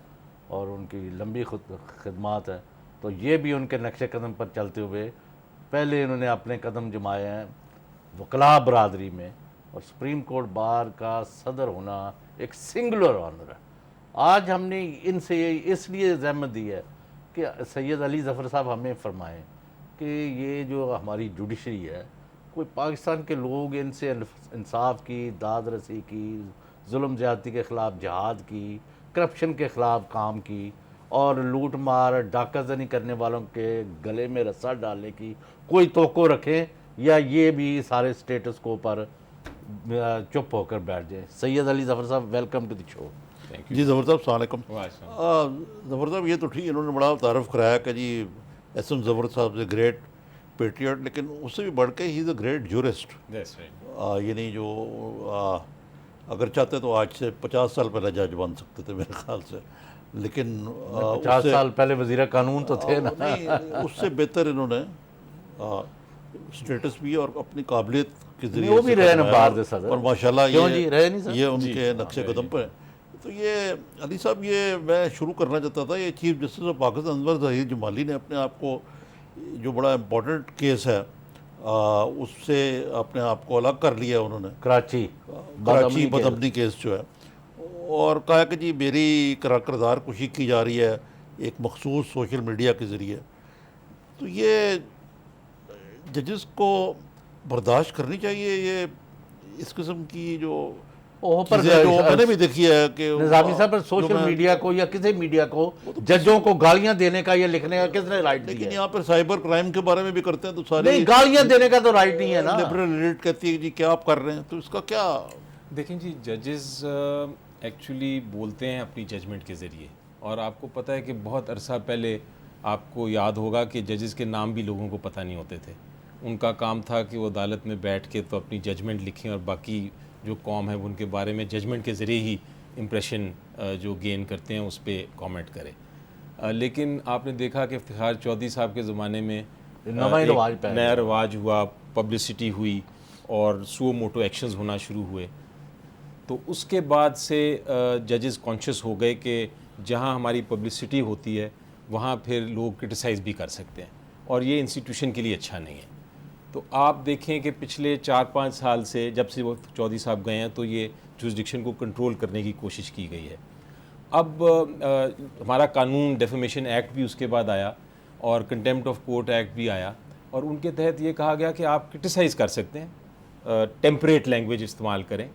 اور ان کی لمبی خدمات ہیں. تو یہ بھی ان کے نقش قدم پر چلتے ہوئے پہلے انہوں نے اپنے قدم جمائے ہیں وکلاء برادری میں، اور سپریم کورٹ بار کا صدر ہونا ایک سنگولر آنر ہے. آج ہم نے ان سے اس لیے زحمت دی ہے کہ سید علی ظفر صاحب ہمیں فرمائیں کہ یہ جو ہماری جوڈیشری ہے، کوئی پاکستان کے لوگ ان سے انصاف کی، داد رسی کی، ظلم زیادتی کے خلاف جہاد کی، کرپشن کے خلاف کام کی، اور لوٹ مار ڈاکہ زنی کرنے والوں کے گلے میں رسا ڈالنے کی کوئی توقع رکھیں، یا یہ بھی سارے سٹیٹس کو پر چپ ہو کر بیٹھ جائیں. سید علی ظفر صاحب ویلکم ٹو دی شو. جی ظفر صاحب السلام علیکم. ظفر صاحب یہ تو ٹھیک، انہوں نے بڑا تعارف کرایا کہ جی ایس ایم ظفر صاحب سے گریٹ پیٹریوٹ، لیکن اس سے بھی بڑھ کے ہی از اے گریٹ جورسٹ. یعنی جو اگر چاہتے تو آج سے 50 سال پہلے جج بن سکتے تھے میرے خیال سے، لیکن 50 سال پہلے وزیر قانون تو تھے نا. اس سے بہتر انہوں نے اسٹیٹس بھی اور اپنی قابلیت کے ذریعے وہ بھی رہے نا بار دے صدر، اور ماشاءاللہ یہ ان کے نقش قدم پر ہے. تو یہ علی صاحب، یہ میں شروع کرنا چاہتا تھا، یہ چیف جسٹس آف پاکستان انور ظہیر جمالی نے اپنے آپ کو، جو بڑا امپورٹنٹ کیس ہے اس سے اپنے آپ کو الگ کر لیا انہوں نے، کراچی بدامنی کیس جو ہے، اور کہا کہ جی میری کردار کشی کی جا رہی ہے ایک مخصوص سوشل میڈیا کے ذریعے. تو یہ ججز کو برداشت کرنی چاہیے یہ اس قسم کی جو چیزیں جو میں نے بھی دیکھی ہے کہ نظامی صاحب پر سوشل میڈیا کو یا کسی میڈیا کو ججوں کو گالیاں دینے کا یا لکھنے کا کس نے رائٹ دیا؟ لیکن یہاں پر سائبر کرائم کے بارے میں بھی کرتے ہیں تو سارے نہیں، گالیاں دینے کا تو رائٹ نہیں ہے نا. لبرل ایلیٹ کہتی ہے جی کیا آپ کر رہے ہیں، تو اس کا کیا؟ دیکھیں جی، ججز ایکچولی بولتے ہیں اپنی ججمنٹ کے ذریعے، اور آپ کو پتہ ہے کہ بہت عرصہ پہلے آپ کو یاد ہوگا کہ ججز کے نام بھی لوگوں کو پتہ نہیں ہوتے تھے. ان کا کام تھا کہ وہ عدالت میں بیٹھ کے تو اپنی ججمنٹ لکھیں اور باقی جو قوم ہے ان کے بارے میں ججمنٹ کے ذریعے ہی امپریشن جو گین کرتے ہیں اس پہ کامنٹ کرے. لیکن آپ نے دیکھا کہ افتخار چودھری صاحب کے زمانے میں نیا رواج ہوا، پبلسٹی ہوئی اور سو موٹو ایکشنز ہونا شروع ہوئے. تو اس کے بعد سے ججز کانشیس ہو گئے کہ جہاں ہماری پبلسٹی ہوتی ہے وہاں پھر لوگ کرٹیسائز بھی کر سکتے ہیں، اور یہ انسٹیٹیوشن کے لیے اچھا نہیں ہے. تو آپ دیکھیں کہ پچھلے 4-5 سال سے جب سے وہ چودھری صاحب گئے ہیں تو یہ جورسڈکشن کو کنٹرول کرنے کی کوشش کی گئی ہے. اب ہمارا قانون ڈیفیمیشن ایکٹ بھی اس کے بعد آیا اور کنٹیمپٹ آف کورٹ ایکٹ بھی آیا، اور ان کے تحت یہ کہا گیا کہ آپ کرٹیسائز کر سکتے ہیں، ٹیمپریٹ لینگویج استعمال کریں،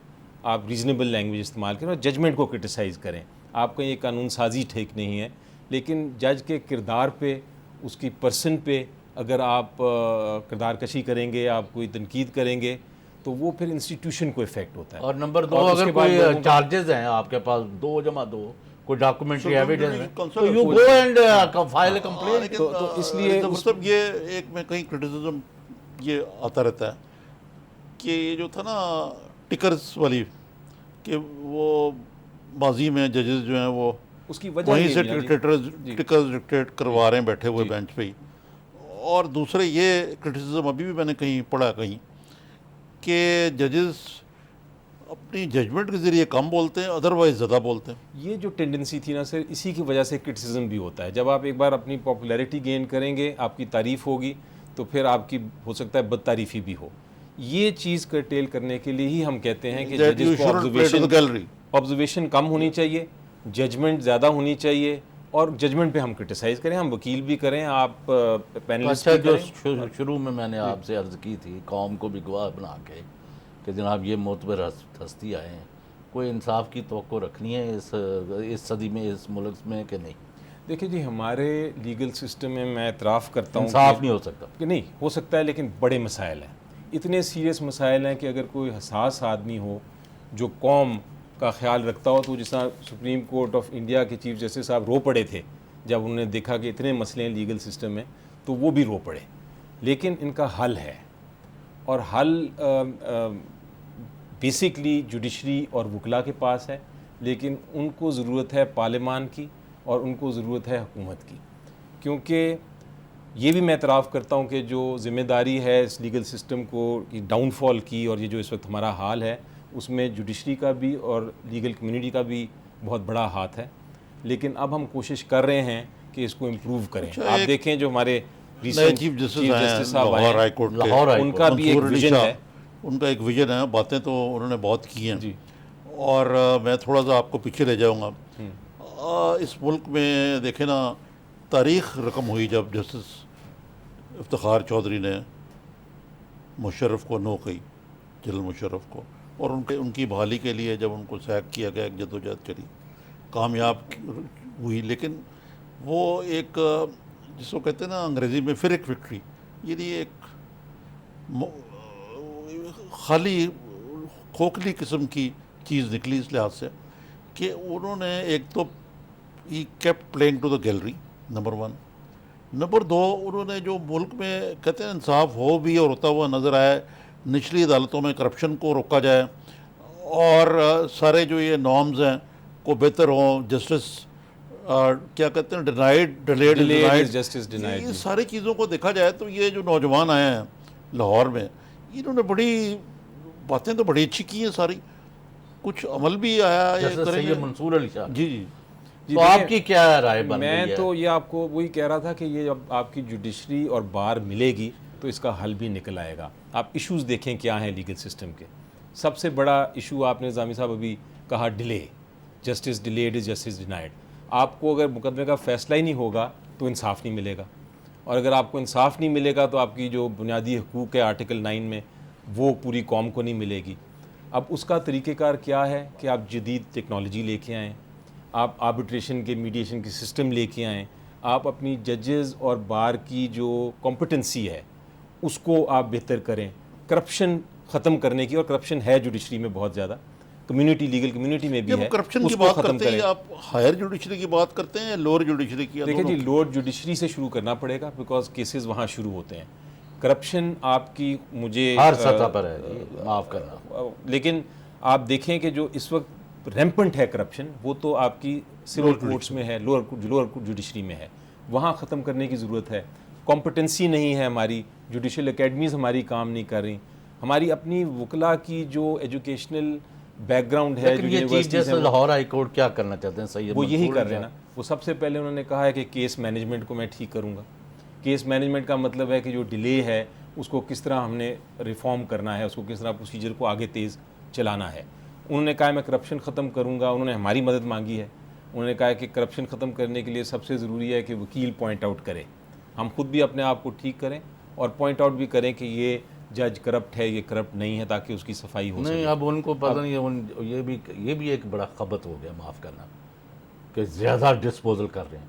آپ ریزنیبل لینگویج استعمال کریں اور ججمنٹ کو کرٹیسائز کریں. آپ کا یہ قانون سازی ٹھیک نہیں ہے، لیکن جج کے کردار پہ، اس کی پرسن پہ اگر آپ کردار کشی کریں گے، آپ کوئی تنقید کریں گے تو وہ پھر انسٹیٹیوشن کو افیکٹ ہوتا ہے. اور نمبر 2، اگر کوئی چارجز ہیں آپ کے پاس 2+2 کوئی ڈاکومنٹری ایویڈنس ہے تو you go and file a complaint. تو اس لیے مطلب یہ ایک میں کہیں کرٹیسزم یہ آتا رہتا ہے کہ یہ جو تھا نا ٹکرز والی، کہ وہ ماضی میں ججز جو ہیں وہ اس کی وجہ وہیں یہ سے بھی نا جی، ڈکٹیٹ کروا رہے ہیں بیٹھے ہوئے بینچ پہ ہی. اور دوسرے یہ کرٹیسزم ابھی بھی میں نے کہیں پڑھا کہیں کہ ججز اپنی ججمنٹ کے ذریعے کم بولتے ہیں، ادروائز زیادہ بولتے ہیں. یہ جو ٹینڈنسی تھی نا سر، اسی کی وجہ سے کرٹیسزم بھی ہوتا ہے. جب آپ ایک بار اپنی پاپولیرٹی گین کریں گے، آپ کی تعریف ہوگی، تو پھر آپ کی ہو سکتا ہے بد تعریفی بھی ہو. یہ چیز کرٹیل کرنے کے لیے ہی ہم کہتے ہیں کہ That you ججز کو shouldn't play to the gallery. Observation کم ہونی چاہیے، ججمنٹ زیادہ ہونی چاہیے، اور ججمنٹ پہ ہم کرٹیسائز کریں، ہم وکیل بھی کریں، آپ پینلسٹ اچھا، بھی جو کریں. شروع میں نے آپ سے عرض کی تھی قوم کو بھی گواہ بنا کے کہ جناب یہ معتبر ہستی آئے ہیں، کوئی انصاف کی توقع رکھنی ہے اس صدی میں، اس ملک میں کہ نہیں؟ دیکھیں جی، ہمارے لیگل سسٹم میں میں اعتراف کرتا ہوں انصاف نہیں ہو سکتا. کہ نہیں ہو سکتا ہے، لیکن بڑے مسائل ہیں، اتنے سیریس مسائل ہیں کہ اگر کوئی حساس آدمی ہو جو قوم کا خیال رکھتا ہو، تو جس طرح سپریم کورٹ آف انڈیا کے چیف جسٹس صاحب رو پڑے تھے جب انہوں نے دیکھا کہ اتنے مسئلے ہیں لیگل سسٹم میں، تو وہ بھی رو پڑے. لیکن ان کا حل ہے، اور حل بیسکلی جوڈیشری اور وکلا کے پاس ہے، لیکن ان کو ضرورت ہے پارلیمان کی اور ان کو ضرورت ہے حکومت کی. کیونکہ یہ بھی میں اعتراف کرتا ہوں کہ جو ذمہ داری ہے اس لیگل سسٹم کو ڈاؤن فال کی، اور یہ جو اس وقت ہمارا حال ہے، اس میں جوڈیشری کا بھی اور لیگل کمیونٹی کا بھی بہت بڑا ہاتھ ہے. لیکن اب ہم کوشش کر رہے ہیں کہ اس کو امپروو کریں. آپ دیکھیں جو ہمارے نئے چیف جسٹس ہیں لاہور ہائی کورٹ کے، ان کا بھی ایک منصور علی ویژن شاہ، ہے. ان کا ایک ویژن ہے. باتیں تو انہوں نے بہت کی ہیں. جی. اور میں تھوڑا سا آپ کو پیچھے لے جاؤں گا. اس ملک میں دیکھیں نا، تاریخ رقم ہوئی جب جسٹس افتخار چودھری نے مشرف کو نو کہی، جنرل مشرف کو، اور ان کی بحالی کے لیے جب ان کو سیک کیا گیا، ایک جدوجہد چلی، کامیاب ہوئی. لیکن وہ ایک جس کو کہتے ہیں نا انگریزی میں پھر ایک وکٹری، یعنی ایک خالی کھوکھلی قسم کی چیز نکلی اس لحاظ سے کہ انہوں نے ایک تو he kept playing to the gallery, number 1. Number 2، انہوں نے جو ملک میں کہتے ہیں انصاف ہو بھی اور ہوتا ہوا نظر آئے، نچلی عدالتوں میں کرپشن کو روکا جائے، اور سارے جو یہ نارمز ہیں کو بہتر ہوں، جسٹس کیا کہتے ہیں ڈیلیڈ جسٹس ڈینائڈ. یہ ساری چیزوں کو دیکھا جائے تو یہ جو نوجوان آئے ہیں لاہور میں، انہوں نے بڑی باتیں تو بڑی اچھی کی ہیں ساری، کچھ عمل بھی آیا. جیسے سید منصور علی شاہ. جی جی. تو آپ کی کیا رائے بن رہی ہے؟ میں تو یہ آپ کو وہی کہہ رہا تھا کہ یہ جب آپ کی جوڈیشری اور بار ملے گی تو اس کا حل بھی نکل آئے گا. آپ ایشوز دیکھیں کیا ہیں لیگل سسٹم کے. سب سے بڑا ایشو آپ نے نظامی صاحب ابھی کہا، delay. Justice delayed is justice denied. آپ کو اگر مقدمے کا فیصلہ ہی نہیں ہوگا تو انصاف نہیں ملے گا، اور اگر آپ کو انصاف نہیں ملے گا تو آپ کی جو بنیادی حقوق ہے آرٹیکل 9 میں، وہ پوری قوم کو نہیں ملے گی. اب اس کا طریقہ کار کیا ہے کہ آپ جدید ٹیکنالوجی لے کے آئیں، آپ آربیٹریشن کے میڈیشن کی سسٹم لے کے آئیں، آپ اپنی ججز اور بار کی جو کمپٹنسی ہے اس کو آپ بہتر کریں، کرپشن ختم کرنے کی. اور کرپشن ہے جوڈیشری میں بہت زیادہ، کمیونٹی لیگل کمیونٹی میں بھی جب ہے. کرپشن اس کی کو بات ختم کرتے ہیں، کریں. آپ ہائر جوڈیشری کی بات کرتے ہیں یا لوور جوڈیشری کی؟ دیکھیں جی، لوور جوڈیشری سے شروع کرنا پڑے گا، بیکاز کیسز وہاں شروع ہوتے ہیں. کرپشن آپ کی مجھے ہر سطح پر ہے جی، معاف کرنا. لیکن آپ دیکھیں کہ جو اس وقت ریمپنٹ ہے کرپشن، وہ تو آپ کی سول کورٹس میں ہے، لوور جوڈیشری میں ہے. وہاں ختم کرنے کی ضرورت ہے. کمپٹنسی نہیں ہے ہماری، جوڈیشل اکیڈمیز ہماری کام نہیں کر رہی. ہماری اپنی وکلا کی جو ایجوکیشنل بیک گراؤنڈ ہے، جو لیکن یہ chief universities justice Lahore high court کیا کرنا چاہتے ہیں سید وہ یہی منصور کر علی رہے ہیں شاہ؟ نا. وہ سب سے پہلے انہوں نے کہا ہے کہ کیس مینجمنٹ کو میں ٹھیک کروں گا. کیس مینجمنٹ کا مطلب ہے کہ جو ڈیلے ہے اس کو کس طرح ہم نے ریفارم کرنا ہے، اس کو کس طرح پروسیجر کو آگے تیز چلانا ہے. انہوں نے کہا میں کرپشن ختم کروں گا. انہوں نے ہماری مدد مانگی ہے. انہوں نے کہا کہ کرپشن ختم کرنے کے لیے سب سے ضروری ہے کہ وکیل پوائنٹ آؤٹ کرے. ہم خود بھی اپنے آپ کو ٹھیک کریں اور پوائنٹ آؤٹ بھی کریں کہ یہ جج کرپٹ ہے، یہ کرپٹ نہیں ہے، تاکہ اس کی صفائی ہو سکے. نہیں، اب ان کو پتہ نہیں، یہ بھی ایک بڑا خبط ہو گیا، معاف کرنا، کہ زیادہ ڈسپوزل کر رہے ہیں.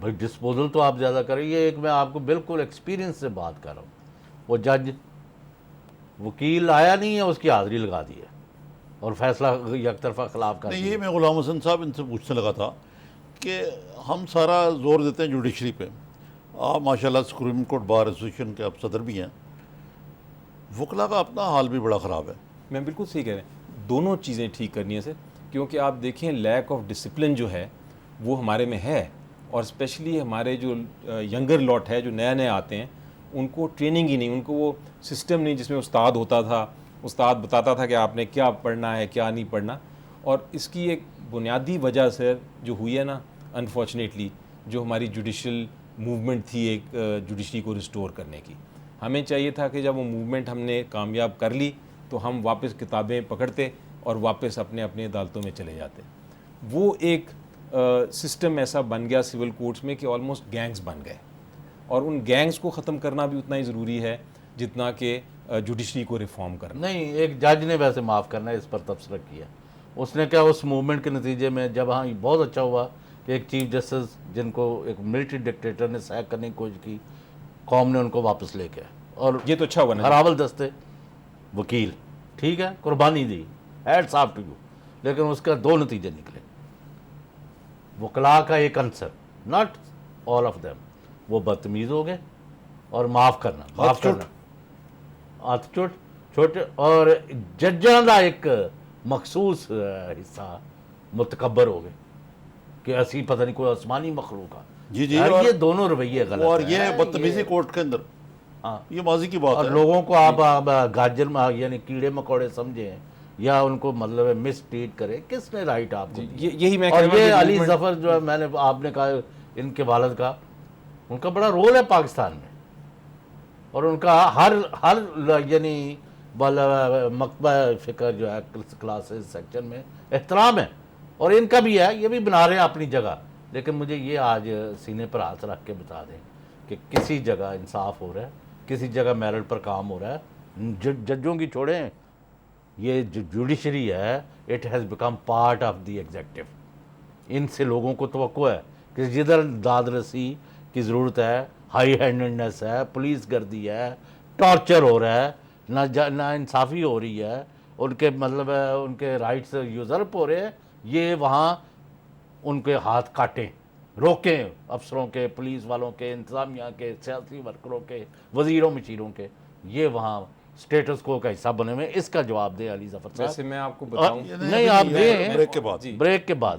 بھائی ڈسپوزل تو آپ زیادہ کریں. یہ ایک میں آپ کو بالکل ایکسپیرینس سے بات کر رہا ہوں. وہ جج وکیل آیا نہیں ہے، اس کی حاضری لگا دی ہے اور فیصلہ یک طرفہ خلاف کر نہیں، دیا. یہ میں غلام حسن صاحب ان سے پوچھنے لگا تھا کہ ہم سارا زور دیتے ہیں جوڈیشری پہ. آپ ماشاءاللہ سپریم کورٹ بار ایسوسیشن کے آپ صدر بھی ہیں. وکلا کا اپنا حال بھی بڑا خراب ہے. میں بالکل صحیح کہہ رہے ہیں. دونوں چیزیں ٹھیک کرنی ہے سر، کیونکہ آپ دیکھیں لیک آف ڈسپلن جو ہے وہ ہمارے میں ہے، اور اسپیشلی ہمارے جو ینگر لاٹ ہے جو نیا نیا آتے ہیں ان کو ٹریننگ ہی نہیں، ان کو وہ سسٹم نہیں جس میں استاد ہوتا تھا، استاد بتاتا تھا کہ آپ نے کیا پڑھنا ہے کیا نہیں پڑھنا. اور اس کی ایک بنیادی وجہ سے جو ہوئی ہے نا انفارچونیٹلی، جو ہماری جوڈیشل موومنٹ تھی ایک جوڈیشری کو ریسٹور کرنے کی، ہمیں چاہیے تھا کہ جب وہ موومنٹ ہم نے کامیاب کر لی تو ہم واپس کتابیں پکڑتے اور واپس اپنے اپنے عدالتوں میں چلے جاتے. وہ ایک سسٹم ایسا بن گیا سول کورٹس میں کہ آلموسٹ گینگز بن گئے، اور ان گینگز کو ختم کرنا بھی اتنا ہی ضروری ہے جتنا کہ جوڈیشری کو ریفارم کرنا. نہیں، ایک جج نے ویسے معاف کرنا ہے، اس پر تبصرہ کیا. اس نے کیا اس موومنٹ کے نتیجے میں جب ہاں بہت اچھا ہوا کہ ایک چیف جسٹس جن کو ایک ملٹری ڈکٹیٹر نے سیک کرنے کی کوشش کی، قوم نے ان کو واپس لے کے آئے. اور یہ تو اچھا ہوا نا. ہراول دستے وکیل، ٹھیک ہے، قربانی دی، ہیڈز آف ٹو یو، لیکن اس کا دو نتیجے نکلے. وکلاء کا ایک عنصر، ناٹ آل آف دیم، وہ بدتمیز ہو گئے، اور معاف کرنا ہاتھ چوٹ چھوٹے، اور ججاں کا ایک مخصوص حصہ متکبر ہو گئے کہ اسی پتہ نہیں کوئی آسمانی مخلوق. جی یار یہ دونوں رویے غلط ہیں. اور یہ بدتمیزی کورٹ کے اندر، ہاں، یہ ماضی کی بات اور ہے. لوگوں کو آپ گاجر یعنی کیڑے مکوڑے سمجھیں یا ان کو مطلب مس ٹریٹ کرے، کس نے رائٹ آپ کو دی؟ یہی میں اور یہ علی ظفر جو ہے، میں نے آپ نے کہا ان کے والد کا، ان کا بڑا رول ہے پاکستان میں، اور ان کا ہر یعنی مکتبہ فکر جو ہے کلاسز سیکشن میں احترام ہے، اور ان کا بھی ہے، یہ بھی بنا رہے ہیں اپنی جگہ. لیکن مجھے یہ آج سینے پر ہاتھ رکھ کے بتا دیں کہ کسی جگہ انصاف ہو رہا ہے، کسی جگہ میرٹ پر کام ہو رہا ہے. ججوں کی چھوڑیں، یہ جو جوڈیشری ہے it has become part of the executive. ان سے لوگوں کو توقع ہے کہ جدھر داد رسی کی ضرورت ہے، ہائی ہینڈنس ہے، پولیس گردی ہے، ٹارچر ہو رہا ہے، نا انصافی ہو رہی ہے، ان کے مطلب ان کے رائٹس یوزرپ ہو رہے ہیں، یہ وہاں ان کے ہاتھ کاٹیں، روکیں، افسروں کے، پولیس والوں کے، انتظامیہ کے، سیاسی ورکروں کے، وزیروں مشیروں کے، یہ وہاں سٹیٹس کو کا حصہ بنے ہوئے. اس کا جواب دیں علی ظفر ویسے صاحب. میں آپ کو بتاؤں، نہیں آپ دیں بریک کے بعد. بریک کے بعد.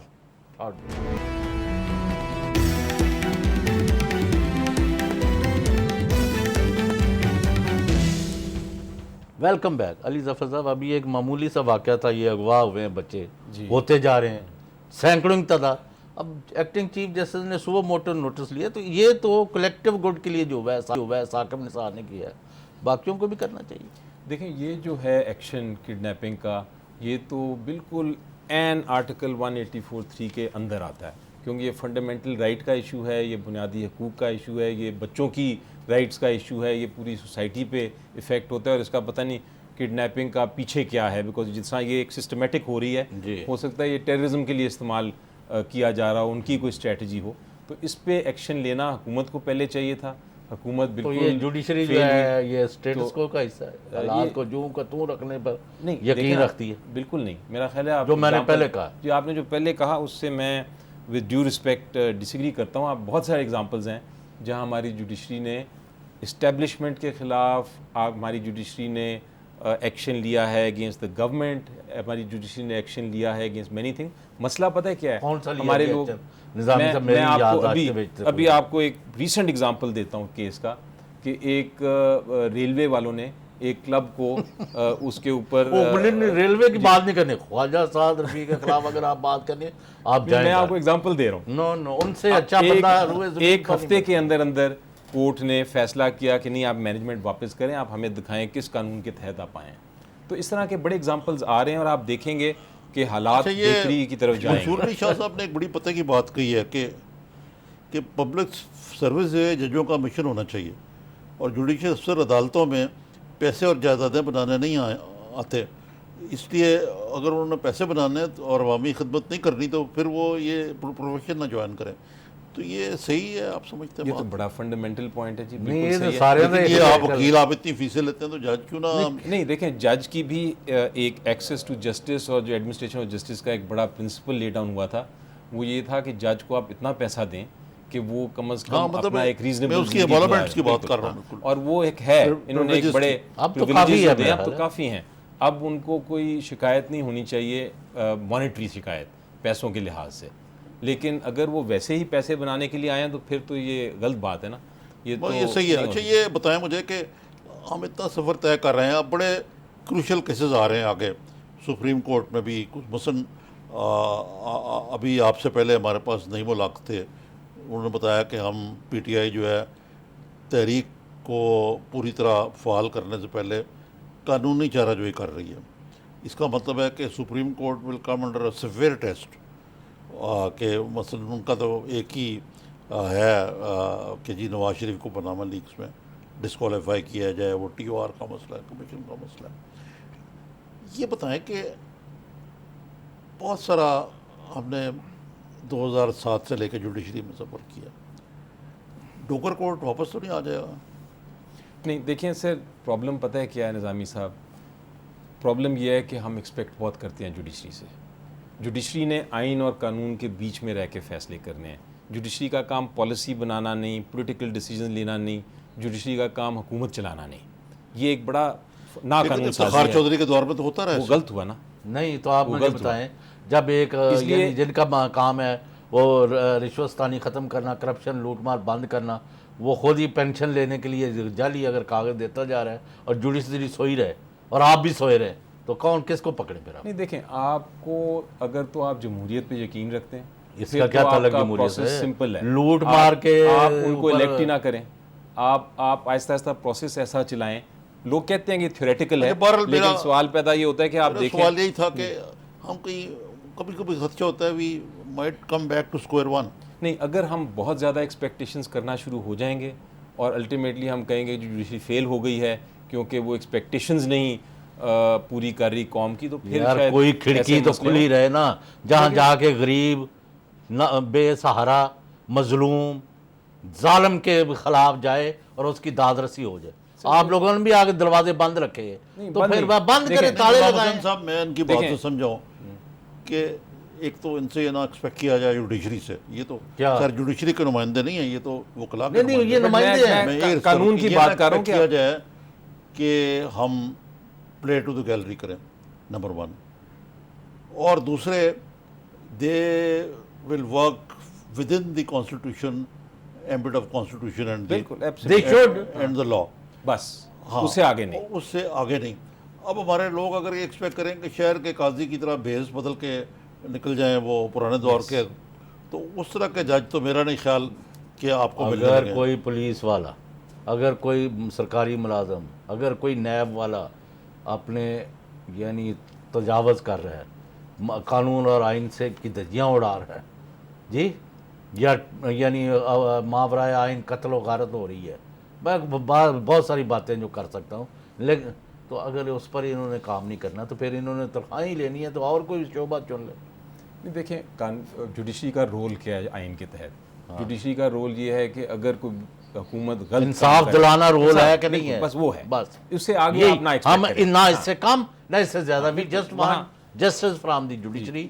ویلکم بیک علی ظفر صاحب. ابھی ایک معمولی سا واقعہ تھا، یہ اغوا ہوئے ہیں بچے، ہوتے جا رہے ہیں سینکڑوں کی تعداد. اب ایکٹنگ چیف جسٹس نے صبح موٹر نوٹس لیا، تو یہ تو کلیکٹیو گڈ کے لیے جو ہے ثاقب نثار نے کیا ہے، باقیوں کو بھی کرنا چاہیے. دیکھیں یہ جو ہے ایکشن کڈنیپنگ کا، یہ تو بالکل این آرٹیکل 184(3) کے اندر آتا ہے، کیونکہ یہ فنڈامنٹل رائٹ کا ایشو ہے، یہ بنیادی حقوق کا ایشو ہے، یہ بچوں کی رائٹس کا ایشو ہے، یہ پوری سوسائٹی پہ ایفیکٹ ہوتا ہے. اور اس کا پتہ نہیں کڈنیپنگ کا پیچھے کیا ہے، بیکاز جس طرح یہ ایک سسٹمیٹک ہو رہی ہے، ہو سکتا ہے یہ ٹیررزم کے لیے استعمال کیا جا رہا ہو، ان کی کوئی اسٹریٹجی ہو. تو اس پہ ایکشن لینا حکومت کو پہلے چاہیے تھا. حکومت تو بالکل یہ جوڈیشری جو ہے یہ سٹیٹس کو کا حصہ ہے، حالات کو جوں کا توں رکھنے پر یقین رکھتی ہے. بالکل نہیں، میرا خیال ہے آپ جو میں نے پہلے کہا، جی آپ نے جو پہلے کہا اس سے میں with due respect disagree کرتا ہوں. آپ بہت سارے ایگزامپلز ہیں جہاں ہماری جوڈیشری نے اسٹیبلشمنٹ کے خلاف، ہماری جوڈیشری نے ایکشن لیا ہے اگینسٹ دا گورنمنٹ، ہماری جوڈیشری نے ایکشن لیا ہے اگینسٹ مینی تھنگ. مسئلہ پتہ ہے کیا ہے؟ ہمارے لوگ، میں آپ کو ابھی آپ کو ایک ریسنٹ ایگزامپل دیتا ہوں کیس کا، کہ ایک ریلوے والوں نے ایک کلب کو اس کے اوپر، ریلوے کی بات نہیں کرنی، خواجہ سعد رفیع کے خلاف اگر آپ بات کریں آپ جائیں. میں آپ کو ایگزامپل دے رہا ہوں. نو ان سے اچھا بندہ ایک ہفتے کے اندر اندر کورٹ نے فیصلہ کیا کہ نہیں آپ مینجمنٹ واپس کریں، آپ ہمیں دکھائیں کس قانون کے تحت آپ آئیں. تو اس طرح کے بڑے ایگزامپلز آ رہے ہیں، اور آپ دیکھیں گے کہ حالات بہتری کی طرف جائیں گے. منصور علی شاہ صاحب نے ایک بڑی پتہ کی بات کہی ہے کہ پبلک سروس جو ہے ججوں کا مشن ہونا چاہیے، اور جوڈیشل افسر عدالتوں میں پیسے اور جائیدادیں بنانے نہیں آتے. اس لیے اگر انہوں نے پیسے بنانے اور عوامی خدمت نہیں کرنی تو پھر وہ یہ پروفیشن نہ جوائن کریں. تو یہ صحیح ہے، آپ سمجھتے ہیں؟ یہ تو بڑا فنڈامنٹل پوائنٹ ہے جی، نہیں، بالکل یہ صحیح ہے. یہ آپ وکیل، آپ اتنی فیسیں لیتے ہیں تو جج کیوں نہ؟ نہیں دیکھیں، جج کی بھی ایک ایکسیس ٹو جسٹس اور جو ایڈمنسٹریشن آف جسٹس کا ایک بڑا پرنسپل لے ڈاؤن ہوا تھا، وہ یہ تھا کہ جج کو آپ اتنا پیسہ دیں کہ وہ کم از کم اپنا ایک ریزنیبل، میں اس کی ڈیولپمنٹس کی بات کر رہا ہوں. اور وہ ایک ہے، انہوں نے ایک بڑے پریویلیجز دے، اب تو کافی ہیں. اب ان کو کوئی شکایت نہیں ہونی چاہیے مانیٹری شکایت پیسوں کے لحاظ سے، لیکن اگر وہ ویسے ہی پیسے بنانے کے لیے آئے ہیں تو پھر تو یہ غلط بات ہے نا. یہ صحیح ہے. اچھا یہ بتائیں مجھے کہ ہم اتنا سفر طے کر رہے ہیں، اب بڑے کروشل کیسز آ رہے ہیں آگے سپریم کورٹ میں بھی. مثلاً ابھی آپ سے پہلے ہمارے پاس نعیم الحق تھے، انہوں نے بتایا کہ ہم پی ٹی آئی جو ہے تحریک کو پوری طرح فعال کرنے سے پہلے قانونی چارہ جوئی کر رہی ہے. اس کا مطلب ہے کہ supreme court will come under a severe test, کہ مثلاً ان کا تو ایک ہی ہے کہ جی نواز شریف کو پاناما لیکس میں ڈسکوالیفائی کیا جائے. وہ ٹی او آر کا مسئلہ ہے، کمیشن کا مسئلہ ہے. یہ بتائیں کہ بہت سارا ہم نے 2007 سے لے کے جوڈیشری میں سفر کیا، ڈوگر کورٹ واپس تو نہیں آ جائے گا؟ نہیں دیکھیں سر، پرابلم پتہ ہے کیا ہے نظامی صاحب؟ پرابلم یہ ہے کہ ہم ایکسپیکٹ بہت کرتے ہیں جوڈیشری سے. جوڈیشری نے آئین اور قانون کے بیچ میں رہ کے فیصلے کرنے ہیں. جوڈیشری کا کام پالیسی بنانا نہیں، پولیٹیکل ڈیسیجن لینا نہیں، جوڈیشری کا کام حکومت چلانا نہیں. یہ ایک بڑا ناقانون سازی افتخار ہے. چودھری کے دور میں تو ہوتا رہا وہ غلط ہوا نا. نہیں تو آپ مجھے بتائیں، جب ایک یعنی جن کا کام ہے وہ رشوت ستانی ختم کرنا، کرپشن لوٹ مار بند کرنا، وہ خود ہی پینشن لینے کے لیے جعلی اگر کاغذ دیتا جا رہا ہے اور جوڈیشری سوئی رہے اور آپ بھی سوئے رہے، تو کون کس کو پکڑے پھر؟ نہیں دیکھیں، آپ کو اگر تو آپ جمہوریت پہ یقین رکھتے ہیں، اس کا کیا تعلق جمہوریت سے؟ سمپل ہے، لوٹ مار کے آپ ان کو الیکٹ ہی نہ کریں، آپ آہستہ آہستہ پروسیس ایسا چلائیں. لوگ کہتے ہیں کہ تھیوریٹیکل ہے، لیکن سوال پیدا یہ ہوتا ہے کہ آپ دیکھیں. سوال یہی تھا کہ ہم کبھی کبھی خدشہ ہوتا ہے we might come back to square one. نہیں، اگر ہم بہت زیادہ ایکسپیکٹیشنز کرنا شروع ہو جائیں گے اور الٹیمیٹلی ہم کہیں گے جوڈیشری فیل ہو گئی ہے کیونکہ وہ ایکسپیکٹیشنز نہیں پوری کر رہی قوم کی، تو پھر یار کوئی کھڑکی تو کھلی رہے نا جہاں جا کے غریب، بے سہارا، مظلوم، ظالم کے خلاف جائے اور اس کی داد رسی ہو جائے. آپ لوگوں نے بھی آگے دروازے بند رکھے تو پھر بند کرے، تالے لگائیں. صاحب میں ان کی بات سے سمجھاؤں کہ ایک تو ان سے یہ نہ ایکسپیکٹ کیا جائے جوڈیشری سے، یہ تو خیر جوڈیشری کے نمائندے نہیں ہیں، یہ تو وکلا کے نمائندے ہیں. قانون کی بات کر رہا ہوں کیا جائے کہ ہم پلے ٹو دی گیلری کریں، نمبر ون. اور دوسرے they will work within the constitution, ambit of constitution and the law. بس اس سے آگے نہیں، اس سے آگے نہیں. اب ہمارے لوگ اگر یہ ایکسپیکٹ کریں کہ شہر کے قاضی کی طرح بھیس بدل کے نکل جائیں وہ پرانے دور کے، تو اس طرح کے جج تو میرا نہیں خیال کہ آپ کو ملنے لگے. اگر کوئی پولیس والا، اگر کوئی سرکاری ملازم، اگر کوئی نیب والا اپنے یعنی تجاوز کر رہا ہے، قانون اور آئین سے کی دھجیاں اڑا رہا ہے جی، یا یعنی ماورائے آئین قتل و غارت ہو رہی ہے، میں بہت ساری باتیں جو کر سکتا ہوں، لیکن تو اگر اس پر انہوں نے کام نہیں کرنا تو پھر انہوں نے تنخواہیں ہی لینی ہے تو اور کوئی شعبہ چن لے. دیکھیں جوڈیشری کا رول کیا ہے آئین کے تحت؟ جوڈیشری کا رول یہ ہے کہ اگر کوئی حکومت غلط انصاف دلانا رول ہے کہ نہیں ہے، بس وہ ہے. بس اس سے آگے آپ نہ ہم نہ اس سے کم نہ اس سے زیادہ، we just want justice from the judiciary,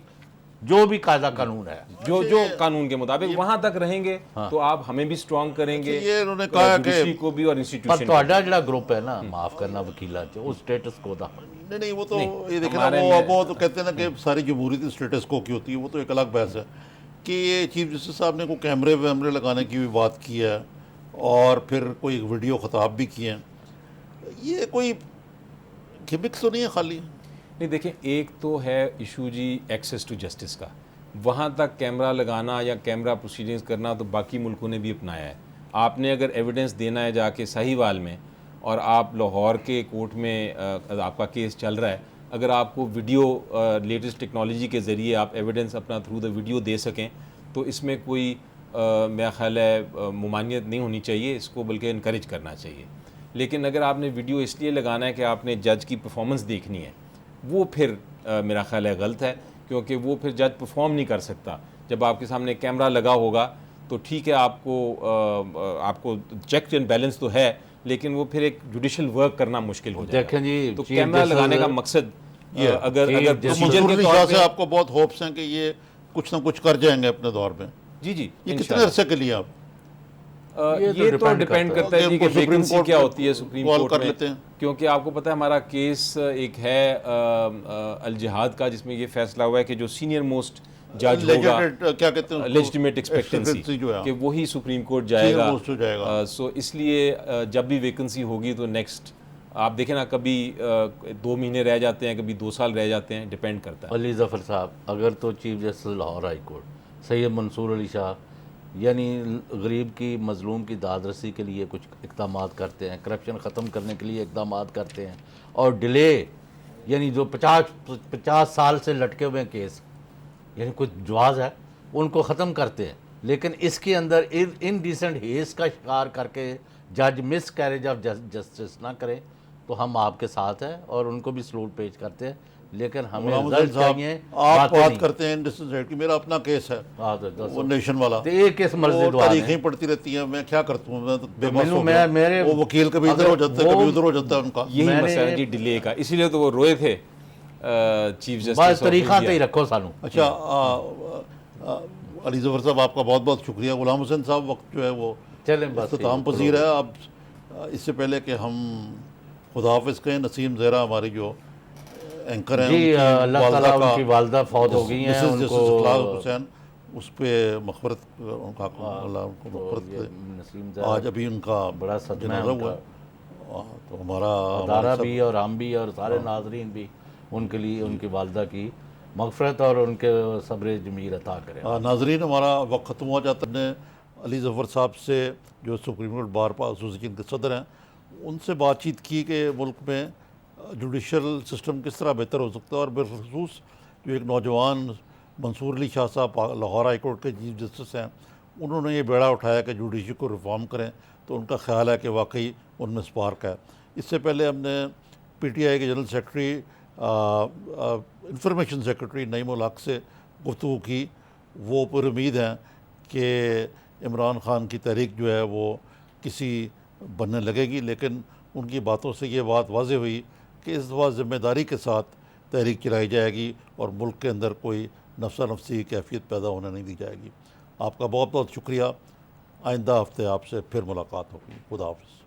جو بھی قاعدہ قانون ہے، جو قانون کے مطابق وہاں تک رہیں گے تو آپ ہمیں بھی سٹرونگ کریں گے، یہ انہوں نے کہا کہ جوڈیشری کو بھی اور انسٹیٹیوشن. پر تو جڑا گروپ ہے نا معاف کرنا وکیلات اس سٹیٹس کو دا نہیں وہ تو یہ دیکھیں نا، وہ تو کہتے ہیں نا کہ ساری جمہوریت اسٹیٹس کو کی ہوتی ہے، وہ تو ایک الگ بحث ہے. کہ یہ چیف جسٹس صاحب نے کوئی کیمرے ویمرے لگانے کی بھی بات کی ہے اور پھر کوئی ویڈیو خطاب بھی کیے ہیں. یہ کوئی گمکس تو نہیں ہے خالی؟ نہیں دیکھیں، ایک تو ہے ایشو جی ایکسیس ٹو جسٹس کا، وہاں تک کیمرہ لگانا یا کیمرہ پروسیڈنگز کرنا تو باقی ملکوں نے بھی اپنایا ہے. آپ نے اگر ایویڈنس دینا ہے جا کے ساہیوال میں اور آپ لاہور کے کورٹ میں آپ کا کیس چل رہا ہے، اگر آپ کو ویڈیو لیٹسٹ ٹیکنالوجی کے ذریعے آپ ایویڈنس اپنا تھرو دا ویڈیو دے سکیں تو اس میں کوئی میرا خیال ہے ممانعت نہیں ہونی چاہیے، اس کو بلکہ انکریج کرنا چاہیے. لیکن اگر آپ نے ویڈیو اس لیے لگانا ہے کہ آپ نے جج کی پرفارمنس دیکھنی ہے، وہ پھر میرا خیال ہے غلط ہے، کیونکہ وہ پھر جج پرفارم نہیں کر سکتا. جب آپ کے سامنے کیمرہ لگا ہوگا تو ٹھیک ہے، آپ کو چیک اینڈ بیلنس تو ہے، لیکن وہ پھر ایک جوڈیشل ورک کرنا مشکل ہو جائے گا. دیکھیں جی، تو کیمرہ لگانے کا مقصد اگر پروسیجر کے منصور طور شاہ سے پہ آپ کو بہت ہوپس ہیں کہ یہ کچھ نہ کچھ کر جائیں گے اپنے دور میں. جی یہ کتنے عرصے کے لیے آپ یہ تو ڈیپینڈ کرتا ہے جی کہ سپریم ویکنسی کورٹ کیا میں ہوتی ہے سپریم کال کورٹ کر میں، لیتے ہیں۔ کیونکہ آپ کو پتہ ہے ہمارا کیس ایک ہے الجہاد کا، جس میں یہ فیصلہ ہوا ہے کہ جو سینئر موسٹ جج ہوگا کیا کہتے ہیں لیجٹیمیٹ ایکسپیکٹنسی جو ہے کہ وہی سپریم کورٹ جائے Senior گا، most جو جائے گا۔ سو اس لیے جب بھی ویکنسی ہوگی تو نیکسٹ آپ دیکھیں نا، کبھی 2 مہینے رہ جاتے ہیں، کبھی 2 سال رہ جاتے ہیں، ڈیپینڈ کرتا ہے۔ علی ظفر صاحب، اگر تو chief justice Lahore high court Syed Mansoor Ali Shah یعنی غریب کی مظلوم کی داد رسی کے لیے کچھ اقدامات کرتے ہیں، کرپشن ختم کرنے کے لیے اقدامات کرتے ہیں، اور ڈیلے یعنی جو 50 سال سے لٹکے ہوئے ہیں کیس، یعنی کچھ جواز ہے، ان کو ختم کرتے ہیں، لیکن اس کے اندر انڈیسنٹ ہیس کا شکار کر کے جج مس کیریج آف جسٹس نہ کریں تو ہم آپ کے ساتھ ہیں اور ان کو بھی سلوٹ پیش کرتے ہیں، لیکن ہمیں رزلٹ چاہیے، آپ بات کرتے ہیں انڈسٹنٹ سائٹ کی، میرا اپنا کیس ہے وہ نیشن والا، تو ایک کس مرضی دعا تاریخیں پڑتی رہتی ہیں، میں کیا کرتا ہوں، میں تو بے بس ہو میں گیا۔ میرے وہ وکیل کبھی ادھر ہو جاتا ہے کبھی ادھر ہو جاتا ہے ان کا۔ یہی مسئلہ ہے جی ڈیلے کا، اسی لیے تو وہ روئے تھے چیف بس جسٹس۔ طریقہ تے ہی رکھو سانو۔ اچھا علی ظفر صاحب، آپ کا بہت بہت شکریہ۔ غلام حسین صاحب، وقت جو ہے وہ چلیں بس اختتام پذیر ہے۔ اب اس سے پہلے کہ ہم خدا حافظ کہیں، نسیم زہرا ہماری جو اینکر ہیں، جی اللہ تعالیٰ ان کی والدہ فوت ہو گئی ہیں، ان کو اخلاق حسین، اس پہ مغفرت، ان کا اللہ ان کو مغفرت دے۔ نسیم آج ابھی ان کا بڑا صدمہ ہے جنازہ ان ہوا کا، تو ہمارا ادارہ بھی اور ہم بھی اور سارے ناظرین بھی ان کے لیے ان کی والدہ کی مغفرت اور ان کے صبر جمیل عطا کریں۔ ناظرین، ہمارا وقت ختم ہوا جاتا ہے۔ علی ظفر صاحب سے، جو سپریم کورٹ بار ایسوسیشن کے صدر ہیں، ان سے بات چیت کی کہ ملک میں جوڈیشل سسٹم کس طرح بہتر ہو سکتا ہے، اور بالخصوص جو ایک نوجوان منصور علی شاہ صاحب لاہور ہائی کورٹ کے چیف جسٹس ہیں، انہوں نے یہ بیڑا اٹھایا کہ جوڈیشری کو ریفارم کریں، تو ان کا خیال ہے کہ واقعی ان میں سپارک ہے۔ اس سے پہلے ہم نے پی ٹی آئی کے جنرل سیکرٹری انفارمیشن سیکرٹری نعیم الحق سے گفتگو کی۔ وہ پر امید ہیں کہ عمران خان کی تحریک جو ہے وہ کسی بننے لگے گی، لیکن ان کی باتوں سے یہ بات واضح ہوئی کہ اس دفعہ ذمہ داری کے ساتھ تحریک چلائی جائے گی اور ملک کے اندر کوئی نفسہ نفسی کیفیت پیدا ہونے نہیں دی جائے گی۔ آپ کا بہت بہت شکریہ۔ آئندہ ہفتے آپ سے پھر ملاقات ہوگی۔ خدا حافظ۔